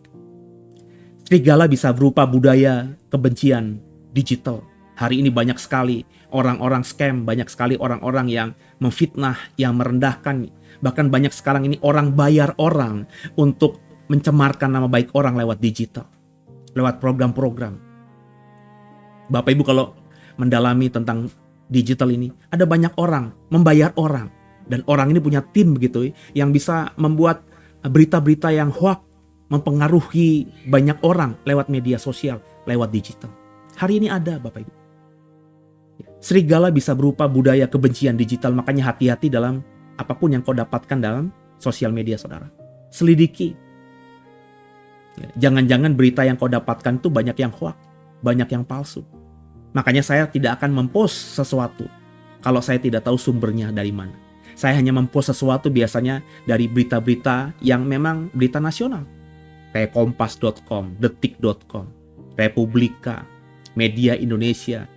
Serigala bisa berupa budaya kebencian digital. Hari ini banyak sekali orang-orang scam, banyak sekali orang-orang yang memfitnah, yang merendahkan. Bahkan banyak sekarang ini orang bayar orang untuk mencemarkan nama baik orang lewat digital, lewat program-program. Bapak Ibu kalau mendalami tentang digital ini, ada banyak orang membayar orang. Dan orang ini punya tim begitu yang bisa membuat berita-berita yang hoax, mempengaruhi banyak orang lewat media sosial, lewat digital. Hari ini ada Bapak Ibu. Serigala bisa berupa budaya kebencian digital, makanya hati-hati dalam apapun yang kau dapatkan dalam sosial media saudara. Selidiki. Jangan-jangan berita yang kau dapatkan itu banyak yang hoax, banyak yang palsu. Makanya saya tidak akan mempost sesuatu kalau saya tidak tahu sumbernya dari mana. Saya hanya mempost sesuatu biasanya dari berita-berita yang memang berita nasional. Kayak kompas.com, detik.com, Republika, Media Indonesia,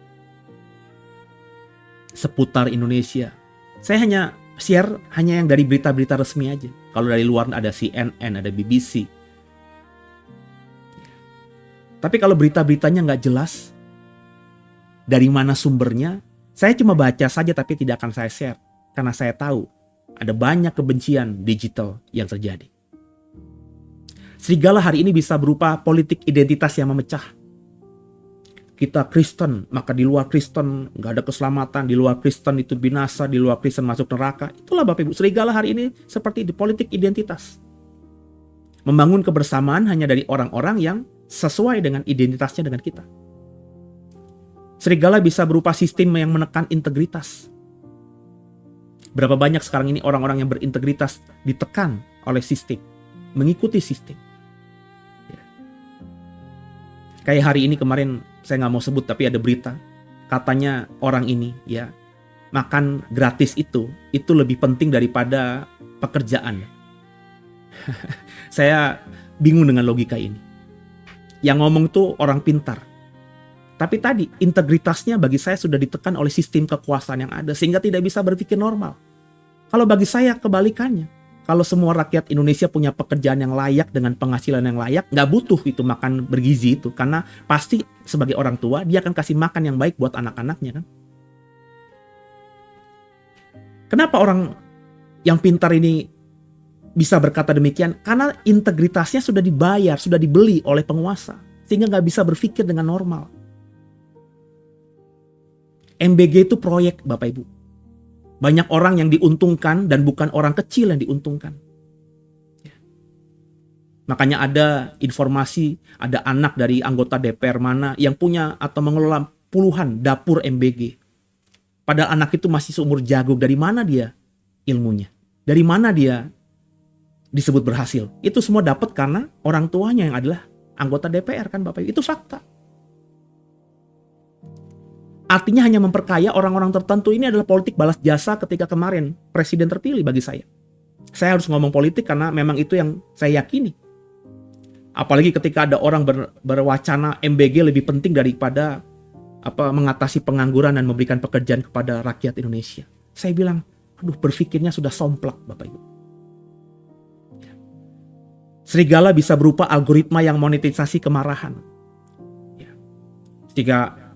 Seputar Indonesia. Saya hanya share hanya yang dari berita-berita resmi aja. Kalau dari luar ada CNN, ada BBC. Tapi kalau berita-beritanya nggak jelas, dari mana sumbernya, saya cuma baca saja tapi tidak akan saya share. Karena saya tahu ada banyak kebencian digital yang terjadi. Serigala hari ini bisa berupa politik identitas yang memecah. Kita Kristen, maka di luar Kristen nggak ada keselamatan, di luar Kristen itu binasa, di luar Kristen masuk neraka. Itulah Bapak Ibu, serigala hari ini seperti di politik identitas. Membangun kebersamaan hanya dari orang-orang yang sesuai dengan identitasnya dengan kita. Serigala bisa berupa sistem yang menekan integritas. Berapa banyak sekarang ini orang-orang yang berintegritas ditekan oleh sistem, mengikuti sistem. Ya. Kayak hari ini kemarin, saya nggak mau sebut tapi ada berita, katanya orang ini ya makan gratis itu lebih penting daripada pekerjaan. Saya bingung dengan logika ini. Yang ngomong tuh orang pintar. Tapi tadi integritasnya bagi saya sudah ditekan oleh sistem kekuasaan yang ada sehingga tidak bisa berpikir normal. Kalau bagi saya kebalikannya. Kalau semua rakyat Indonesia punya pekerjaan yang layak dengan penghasilan yang layak, nggak butuh itu makan bergizi itu. Karena pasti sebagai orang tua dia akan kasih makan yang baik buat anak-anaknya kan. Kenapa orang Yang pintar ini bisa berkata demikian karena integritasnya sudah dibayar, sudah dibeli oleh penguasa. Sehingga nggak bisa berpikir dengan normal. MBG itu proyek, Bapak Ibu. Banyak orang yang diuntungkan dan bukan orang kecil yang diuntungkan. Makanya ada informasi, ada anak dari anggota DPR mana yang punya atau mengelola puluhan dapur MBG. Padahal anak itu masih seumur jagung. Dari mana dia ilmunya? Dari mana dia disebut berhasil? Itu semua dapat karena orang tuanya yang adalah anggota DPR kan Bapak Ibu. Itu fakta. Artinya hanya memperkaya orang-orang tertentu. Ini adalah politik balas jasa ketika kemarin presiden terpilih bagi saya. Saya harus ngomong politik karena memang itu yang saya yakini. Apalagi ketika ada orang berwacana MBG lebih penting daripada mengatasi pengangguran dan memberikan pekerjaan kepada rakyat Indonesia. Saya bilang, aduh berpikirnya sudah somplak Bapak Ibu. Serigala bisa berupa algoritma yang monetisasi kemarahan. Jika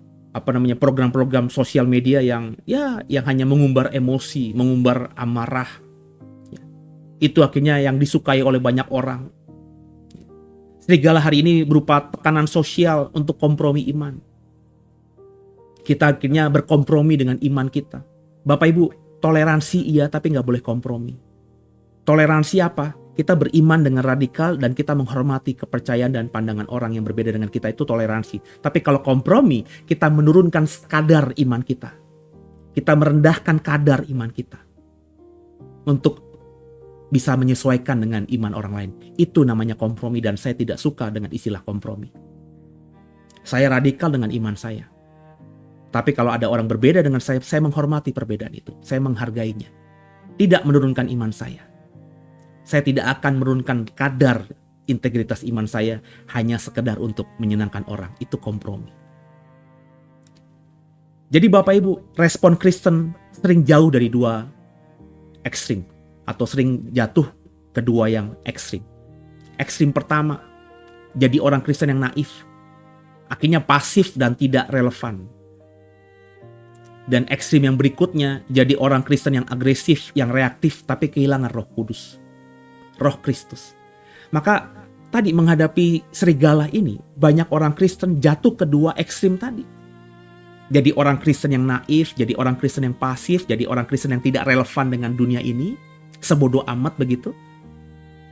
program-program sosial media yang hanya mengumbar emosi, mengumbar amarah. Itu akhirnya yang disukai oleh banyak orang. Serigala hari ini berupa tekanan sosial untuk kompromi iman. Kita akhirnya berkompromi dengan iman kita. Bapak Ibu, toleransi iya tapi nggak boleh kompromi. Toleransi apa? Kita beriman dengan radikal dan kita menghormati kepercayaan dan pandangan orang yang berbeda dengan kita, itu toleransi. Tapi kalau kompromi, kita menurunkan kadar iman kita. Kita merendahkan kadar iman kita. Untuk bisa menyesuaikan dengan iman orang lain. Itu namanya kompromi dan saya tidak suka dengan istilah kompromi. Saya radikal dengan iman saya. Tapi kalau ada orang berbeda dengan saya menghormati perbedaan itu. Saya menghargainya. Tidak menurunkan iman saya. Saya tidak akan menurunkan kadar integritas iman saya hanya sekedar untuk menyenangkan orang. Itu kompromi. Jadi Bapak Ibu, respon Kristen sering jauh dari dua ekstrim. Atau sering jatuh ke dua yang ekstrim. Ekstrim pertama, jadi orang Kristen yang naif. Akhirnya pasif dan tidak relevan. Dan ekstrim yang berikutnya, jadi orang Kristen yang agresif, yang reaktif, tapi kehilangan Roh Kudus. Roh Kristus. Maka tadi menghadapi serigala ini, banyak orang Kristen jatuh ke dua ekstrim tadi. Jadi orang Kristen yang naif, jadi orang Kristen yang pasif, jadi orang Kristen yang tidak relevan dengan dunia ini. Sebodoh amat begitu.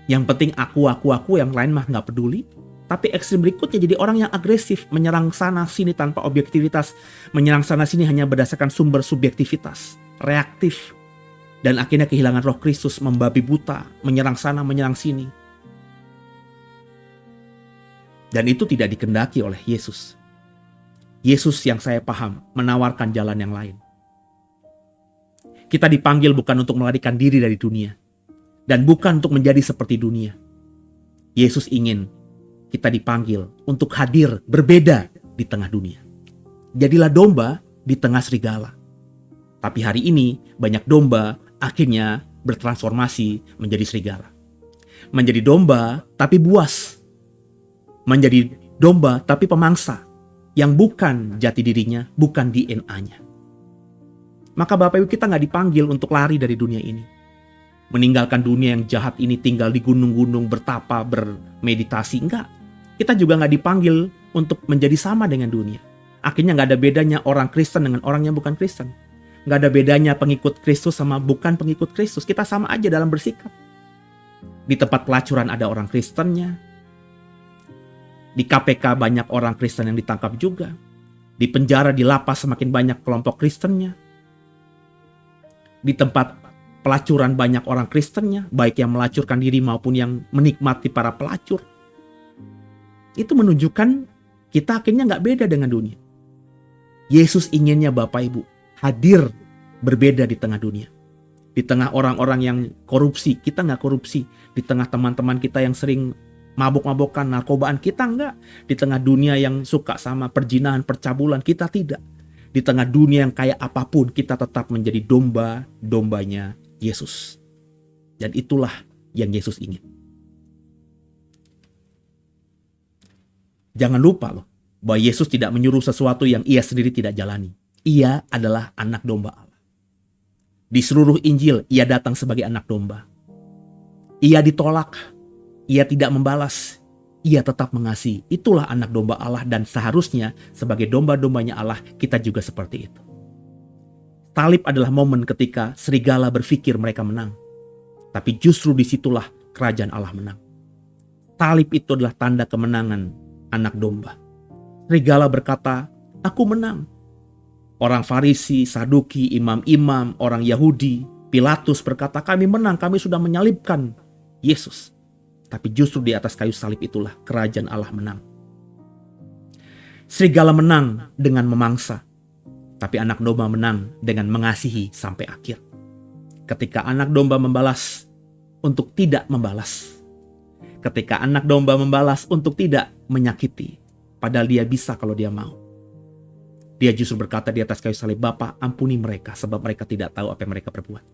Yang penting aku, yang lain mah gak peduli. Tapi ekstrim berikutnya jadi orang yang agresif, menyerang sana sini tanpa objektivitas, menyerang sana sini hanya berdasarkan sumber subjektivitas, reaktif. Dan akhirnya kehilangan Roh Kristus, membabi buta, menyerang sana, menyerang sini. Dan itu tidak dikehendaki oleh Yesus. Yesus yang saya paham menawarkan jalan yang lain. Kita dipanggil bukan untuk melarikan diri dari dunia. Dan bukan untuk menjadi seperti dunia. Yesus ingin kita dipanggil untuk hadir berbeda di tengah dunia. Jadilah domba di tengah serigala. Tapi hari ini banyak domba akhirnya bertransformasi menjadi serigala. Menjadi domba tapi buas. Menjadi domba tapi pemangsa. Yang bukan jati dirinya, bukan DNA-nya. Maka Bapak Ibu, kita gak dipanggil untuk lari dari dunia ini. Meninggalkan dunia yang jahat ini, tinggal di gunung-gunung, bertapa, bermeditasi. Enggak. Kita juga gak dipanggil untuk menjadi sama dengan dunia. Akhirnya gak ada bedanya orang Kristen dengan orang yang bukan Kristen. Gak ada bedanya pengikut Kristus sama bukan pengikut Kristus. Kita sama aja dalam bersikap. Di tempat pelacuran ada orang Kristennya. Di KPK banyak orang Kristen yang ditangkap juga. Di penjara, di lapas semakin banyak kelompok Kristennya. Di tempat pelacuran banyak orang Kristennya, baik yang melacurkan diri maupun yang menikmati para pelacur. Itu menunjukkan kita akhirnya gak beda dengan dunia. Yesus inginnya Bapak Ibu hadir berbeda di tengah dunia. Di tengah orang-orang yang korupsi, kita gak korupsi. Di tengah teman-teman kita yang sering mabok-mabokan, narkobaan, kita enggak. Di tengah dunia yang suka sama perjinahan, percabulan, kita tidak. Di tengah dunia yang kayak apapun, kita tetap menjadi domba-dombanya Yesus. Dan itulah yang Yesus ingin. Jangan lupa loh, bahwa Yesus tidak menyuruh sesuatu yang ia sendiri tidak jalani. Ia adalah anak domba Allah. Di seluruh Injil, ia datang sebagai anak domba. Ia ditolak, ia tidak membalas, ia tetap mengasihi. Itulah anak domba Allah, dan seharusnya sebagai domba-dombanya Allah, kita juga seperti itu. Salib adalah momen ketika serigala berpikir mereka menang. Tapi justru disitulah kerajaan Allah menang. Salib itu adalah tanda kemenangan anak domba. Serigala berkata, aku menang. Orang Farisi, Saduki, imam-imam, orang Yahudi, Pilatus berkata, kami menang, kami sudah menyalibkan Yesus. Tapi justru di atas kayu salib itulah kerajaan Allah menang. Serigala menang dengan memangsa, tapi anak domba menang dengan mengasihi sampai akhir. Ketika anak domba membalas untuk tidak membalas. Ketika anak domba membalas untuk tidak menyakiti, padahal dia bisa kalau dia mau. Dia justru berkata di atas kayu salib, Bapa, ampuni mereka sebab mereka tidak tahu apa yang mereka perbuat.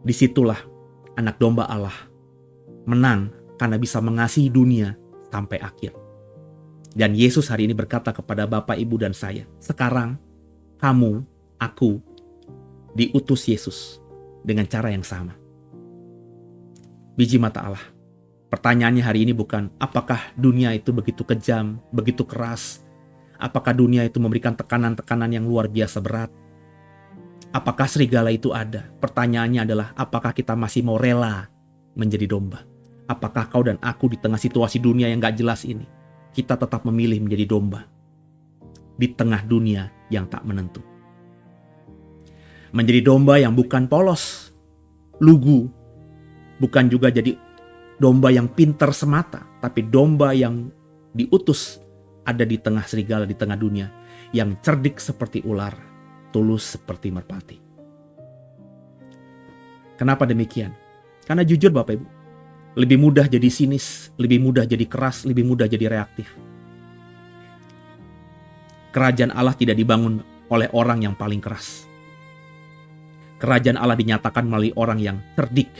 Disitulah anak domba Allah menang karena bisa mengasihi dunia sampai akhir. Dan Yesus hari ini berkata kepada Bapak, Ibu, dan saya, sekarang kamu, aku, diutus Yesus dengan cara yang sama. Biji mata Allah. Pertanyaannya hari ini bukan apakah dunia itu begitu kejam, begitu keras. Apakah dunia itu memberikan tekanan-tekanan yang luar biasa berat? Apakah serigala itu ada? Pertanyaannya adalah apakah kita masih mau rela menjadi domba? Apakah kau dan aku di tengah situasi dunia yang gak jelas ini, kita tetap memilih menjadi domba di tengah dunia yang tak menentu? Menjadi domba yang bukan polos, lugu, bukan juga jadi domba yang pintar semata, tapi domba yang diutus ada di tengah serigala, di tengah dunia, yang cerdik seperti ular, tulus seperti merpati. Kenapa demikian? Karena jujur Bapak Ibu, lebih mudah jadi sinis, lebih mudah jadi keras, lebih mudah jadi reaktif. Kerajaan Allah tidak dibangun oleh orang yang paling keras. Kerajaan Allah dinyatakan melalui orang yang cerdik,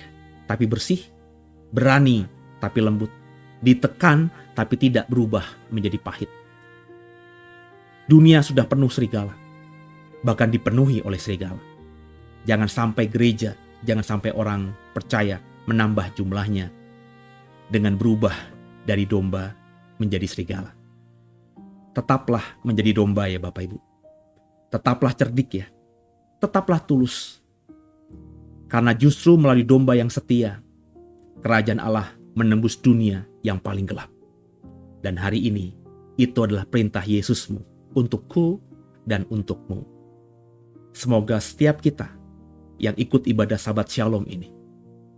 tapi bersih, berani, tapi lembut, ditekan, tapi tidak berubah menjadi pahit. Dunia sudah penuh serigala, bahkan dipenuhi oleh serigala. Jangan sampai gereja, jangan sampai orang percaya menambah jumlahnya dengan berubah dari domba menjadi serigala. Tetaplah menjadi domba ya Bapak Ibu. Tetaplah cerdik ya. Tetaplah tulus. Karena justru melalui domba yang setia, kerajaan Allah menembus dunia yang paling gelap. Dan hari ini, itu adalah perintah Yesusmu untukku dan untukmu. Semoga setiap kita yang ikut ibadah Sabat Shalom ini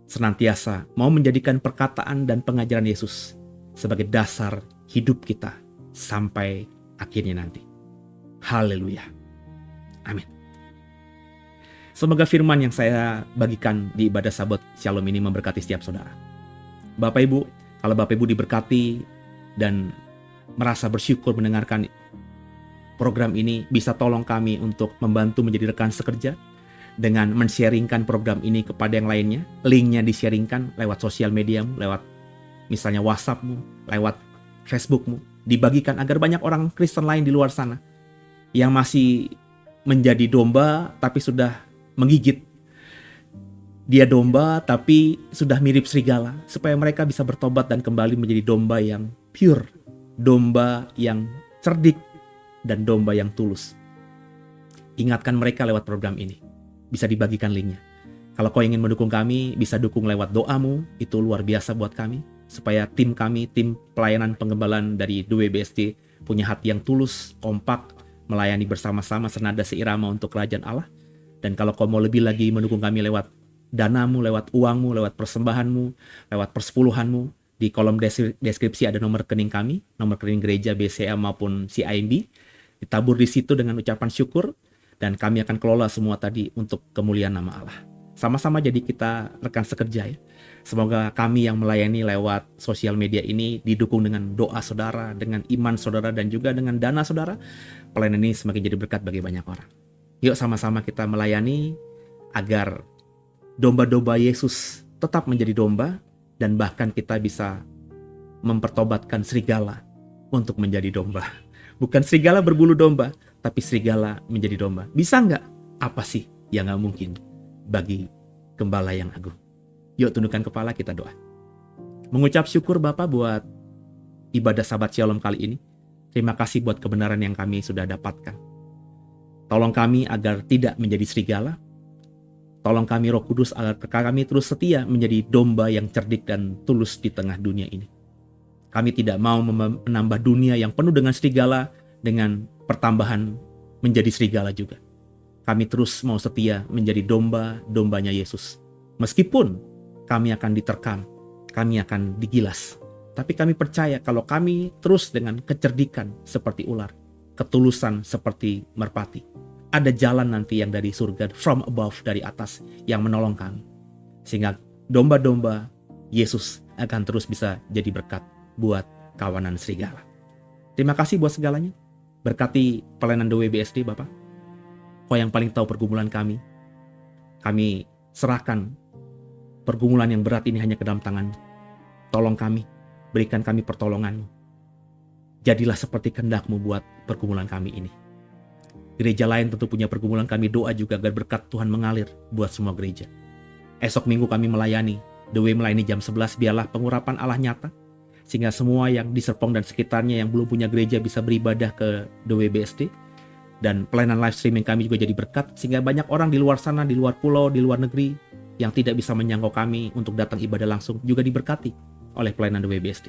senantiasa mau menjadikan perkataan dan pengajaran Yesus sebagai dasar hidup kita sampai akhirnya nanti. Haleluya. Amin. Semoga firman yang saya bagikan di ibadah Sabat Shalom ini memberkati setiap saudara. Bapak Ibu, kalau Bapak Ibu diberkati dan merasa bersyukur mendengarkan program ini, bisa tolong kami untuk membantu menjadi rekan sekerja dengan men-sharingkan program ini kepada yang lainnya. Linknya di-sharingkan lewat sosial mediamu, lewat misalnya WhatsAppmu, lewat Facebookmu. Dibagikan agar banyak orang Kristen lain di luar sana yang masih menjadi domba tapi sudah menggigit. Dia domba tapi sudah mirip serigala, supaya mereka bisa bertobat dan kembali menjadi domba yang pure, domba yang cerdik, dan domba yang tulus. Ingatkan mereka lewat program ini. Bisa dibagikan linknya. Kalau kau ingin mendukung kami, bisa dukung lewat doamu. Itu luar biasa buat kami. Supaya tim kami, tim pelayanan penggembalaan dari WBSD punya hati yang tulus, kompak, melayani bersama-sama senada seirama untuk kerajaan Allah. Dan kalau kau mau lebih lagi mendukung kami lewat danamu, lewat uangmu, lewat persembahanmu, lewat persepuluhanmu, di kolom deskripsi ada nomor rekening kami, nomor rekening gereja BCA maupun CIMB. Ditabur di situ dengan ucapan syukur, dan kami akan kelola semua tadi untuk kemuliaan nama Allah. Sama-sama jadi kita rekan sekerja ya. Semoga kami yang melayani lewat sosial media ini didukung dengan doa saudara, dengan iman saudara, dan juga dengan dana saudara. Pelayanan ini semakin jadi berkat bagi banyak orang. Yuk sama-sama kita melayani agar domba-domba Yesus tetap menjadi domba, dan bahkan kita bisa mempertobatkan serigala untuk menjadi domba. Bukan serigala berbulu domba, tapi serigala menjadi domba. Bisa nggak? Apa sih yang gak mungkin bagi Gembala yang agung. Yuk tundukkan kepala, kita doa. Mengucap syukur Bapa buat ibadah Sabat Shalom kali ini. Terima kasih buat kebenaran yang kami sudah dapatkan. Tolong kami agar tidak menjadi serigala. Tolong kami Roh Kudus agar kami terus setia menjadi domba yang cerdik dan tulus di tengah dunia ini. Kami tidak mau menambah dunia yang penuh dengan serigala dengan pertambahan menjadi serigala juga. Kami terus mau setia menjadi domba-dombanya Yesus. Meskipun kami akan diterkam, kami akan digilas. Tapi kami percaya kalau kami terus dengan kecerdikan seperti ular, ketulusan seperti merpati, ada jalan nanti yang dari surga, from above, dari atas, yang menolong kami. Sehingga domba-domba Yesus akan terus bisa jadi berkat buat kawanan serigala. Terima kasih buat segalanya. Berkati pelayanan WBSD Bapak. Kau yang paling tahu pergumulan kami. Kami serahkan pergumulan yang berat ini hanya ke dalam tangan. Tolong kami, berikan kami pertolongan-Mu. Jadilah seperti kehendak-Mu buat pergumulan kami ini. Gereja lain tentu punya pergumulan, kami doa juga agar berkat Tuhan mengalir buat semua gereja. Esok minggu kami melayani, The Way melayani jam 11, biarlah pengurapan Allah nyata, sehingga semua yang di Serpong dan sekitarnya yang belum punya gereja bisa beribadah ke The Way BSD. Dan pelayanan live streaming kami juga jadi berkat, sehingga banyak orang di luar sana, di luar pulau, di luar negeri, yang tidak bisa menjangkau kami untuk datang ibadah langsung, juga diberkati oleh pelayanan The Way BSD.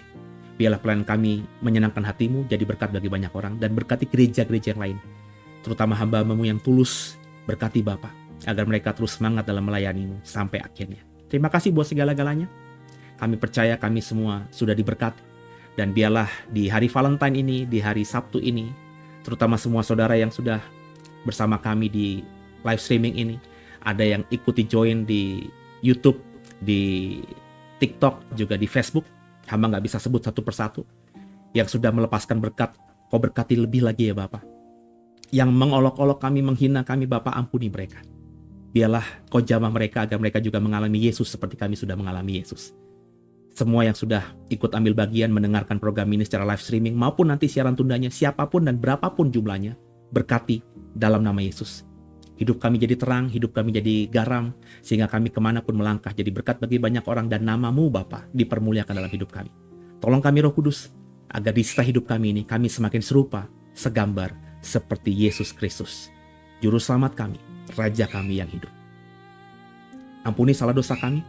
Biarlah pelayanan kami menyenangkan hati-Mu, jadi berkat bagi banyak orang, dan berkati gereja-gereja yang lain, terutama hamba-Mu yang tulus. Berkati Bapa, agar mereka terus semangat dalam melayani-Mu sampai akhirnya. Terima kasih buat segala-galanya. Kami percaya kami semua sudah diberkati. Dan biarlah di hari Valentine ini, di hari Sabtu ini, terutama semua saudara yang sudah bersama kami di live streaming ini, ada yang ikuti join di YouTube, di TikTok, juga di Facebook. Hamba gak bisa sebut satu persatu. Yang sudah melepaskan berkat, Kau berkati lebih lagi ya Bapak. Yang mengolok-olok kami, menghina kami, Bapak ampuni mereka. Biarlah Kau jamah mereka agar mereka juga mengalami Yesus seperti kami sudah mengalami Yesus. Semua yang sudah ikut ambil bagian mendengarkan program ini secara live streaming maupun nanti siaran tundanya, siapapun dan berapapun jumlahnya, berkati dalam nama Yesus. Hidup kami jadi terang, hidup kami jadi garam, sehingga kami kemanapun melangkah jadi berkat bagi banyak orang, dan nama-Mu Bapa dipermuliakan dalam hidup kami. Tolong kami Roh Kudus, agar di sisa hidup kami ini kami semakin serupa, segambar seperti Yesus Kristus, Juru Selamat kami, Raja kami yang hidup. Ampuni salah dosa kami.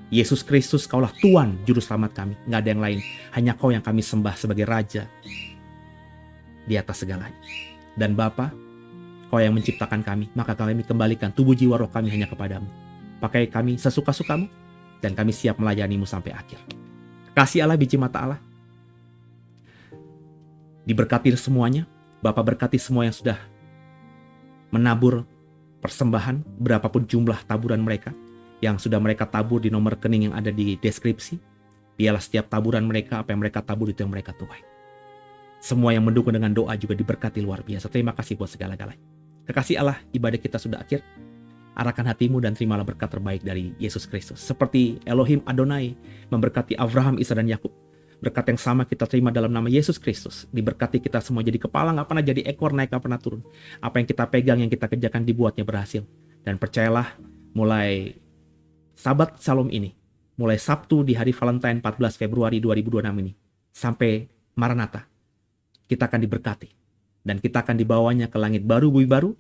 Yesus Kristus, Kaulah Tuhan Juru Selamat kami. Gak ada yang lain. Hanya Kau yang kami sembah sebagai Raja di atas segalanya. Dan Bapa, Kau yang menciptakan kami, maka kami kembalikan tubuh jiwa roh kami hanya kepadamu. Pakai kami sesuka-sukamu, dan kami siap melayani-Mu sampai akhir. Kasih Allah, biji mata Allah, diberkati semuanya. Bapa berkati semua yang sudah menabur persembahan, berapapun jumlah taburan mereka, yang sudah mereka tabur di nomor rekening yang ada di deskripsi. Biarlah setiap taburan mereka, apa yang mereka tabur itu yang mereka tuai. Semua yang mendukung dengan doa juga diberkati luar biasa. Terima kasih buat segala-galanya. Kekasih Allah, ibadah kita sudah akhir. Arahkan hatimu dan terimalah berkat terbaik dari Yesus Kristus. Seperti Elohim Adonai memberkati Abraham, Ishak dan Yakub. Berkat yang sama kita terima dalam nama Yesus Kristus. Diberkati kita semua jadi kepala, gak pernah jadi ekor, naik gak pernah turun. Apa yang kita pegang, yang kita kerjakan dibuatnya berhasil. Dan percayalah, mulai Sabat Shalom ini, mulai Sabtu di hari Valentine 14 Februari 2026 ini, sampai Maranatha, kita akan diberkati. Dan kita akan dibawanya ke langit baru, bumi baru,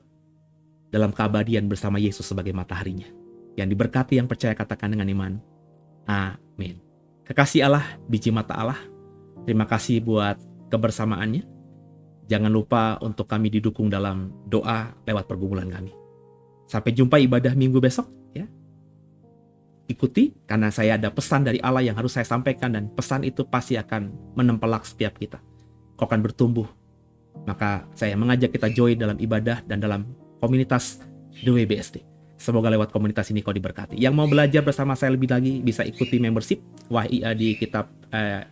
dalam keabadian bersama Yesus sebagai mataharinya. Yang diberkati yang percaya katakan dengan iman. Amin. Kekasih Allah, biji mata Allah, terima kasih buat kebersamaannya. Jangan lupa untuk kami didukung dalam doa lewat pergumulan kami. Sampai jumpa ibadah minggu besok ya. Ikuti, karena saya ada pesan dari Allah yang harus saya sampaikan, dan pesan itu pasti akan menempelak setiap kita. Kau akan bertumbuh. Maka saya mengajak kita join dalam ibadah dan dalam komunitas The Way BSD. Semoga lewat komunitas ini kau diberkati. Yang mau belajar bersama saya lebih lagi bisa ikuti membership Wahyu di kitab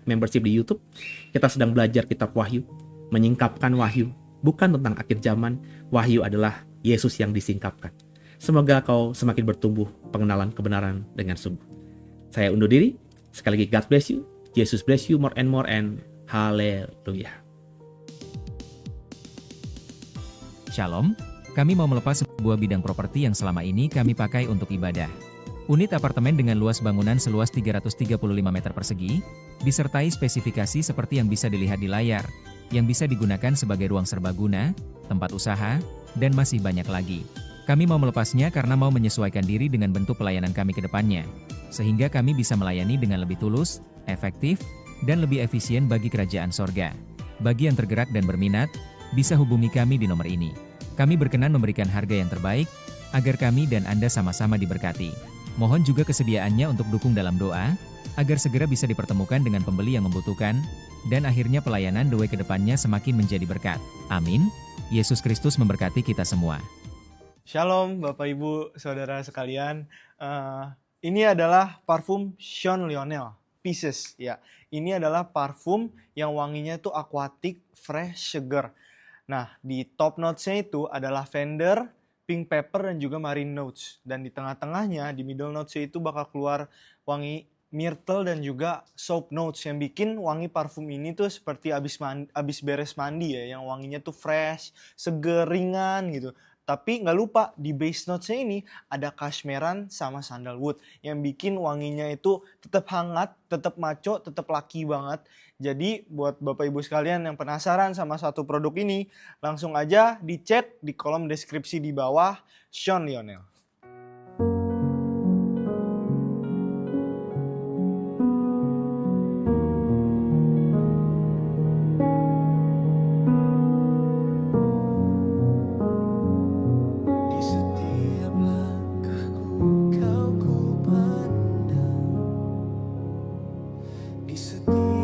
membership di YouTube. Kita sedang belajar kitab Wahyu, menyingkapkan Wahyu, bukan tentang akhir zaman. Wahyu adalah Yesus yang disingkapkan. Semoga kau semakin bertumbuh pengenalan kebenaran dengan sungguh. Saya undur diri. Sekali lagi God bless you. Jesus bless you more and haleluya. Shalom, Kami mau melepas sebuah bidang properti yang selama ini kami pakai untuk ibadah. Unit apartemen dengan luas bangunan seluas 335 meter persegi, disertai spesifikasi seperti yang bisa dilihat di layar, yang bisa digunakan sebagai ruang serbaguna, tempat usaha, dan masih banyak lagi. Kami mau melepasnya karena mau menyesuaikan diri dengan bentuk pelayanan kami ke depannya, sehingga kami bisa melayani dengan lebih tulus, efektif, dan lebih efisien bagi kerajaan sorga. Bagi yang tergerak dan berminat, bisa hubungi kami di nomor ini. Kami berkenan memberikan harga yang terbaik, agar kami dan Anda sama-sama diberkati. Mohon juga kesediaannya untuk dukung dalam doa, agar segera bisa dipertemukan dengan pembeli yang membutuhkan, dan akhirnya pelayanan The Way ke depannya semakin menjadi berkat. Amin. Yesus Kristus memberkati kita semua. Shalom Bapak Ibu Saudara sekalian. Ini adalah parfum Sean Lionel Pieces ya. Ini adalah parfum yang wanginya itu aquatic, fresh, sugar. Nah, di top notes-nya itu ada lavender, pink pepper, dan juga marine notes. Dan di tengah-tengahnya, di middle notes-nya itu bakal keluar wangi myrtle dan juga soap notes yang bikin wangi parfum ini tuh seperti abis beres mandi ya, yang wanginya tuh fresh, seger, ringan gitu. Tapi nggak lupa di base notes-nya ini ada kashmeran sama sandalwood yang bikin wanginya itu tetap hangat, tetap maco, tetap laki banget. Jadi buat Bapak Ibu sekalian yang penasaran sama satu produk ini, langsung aja dicek di kolom deskripsi di bawah Sean Lionel. Di setiap langkahku kau ku pandang, di setiap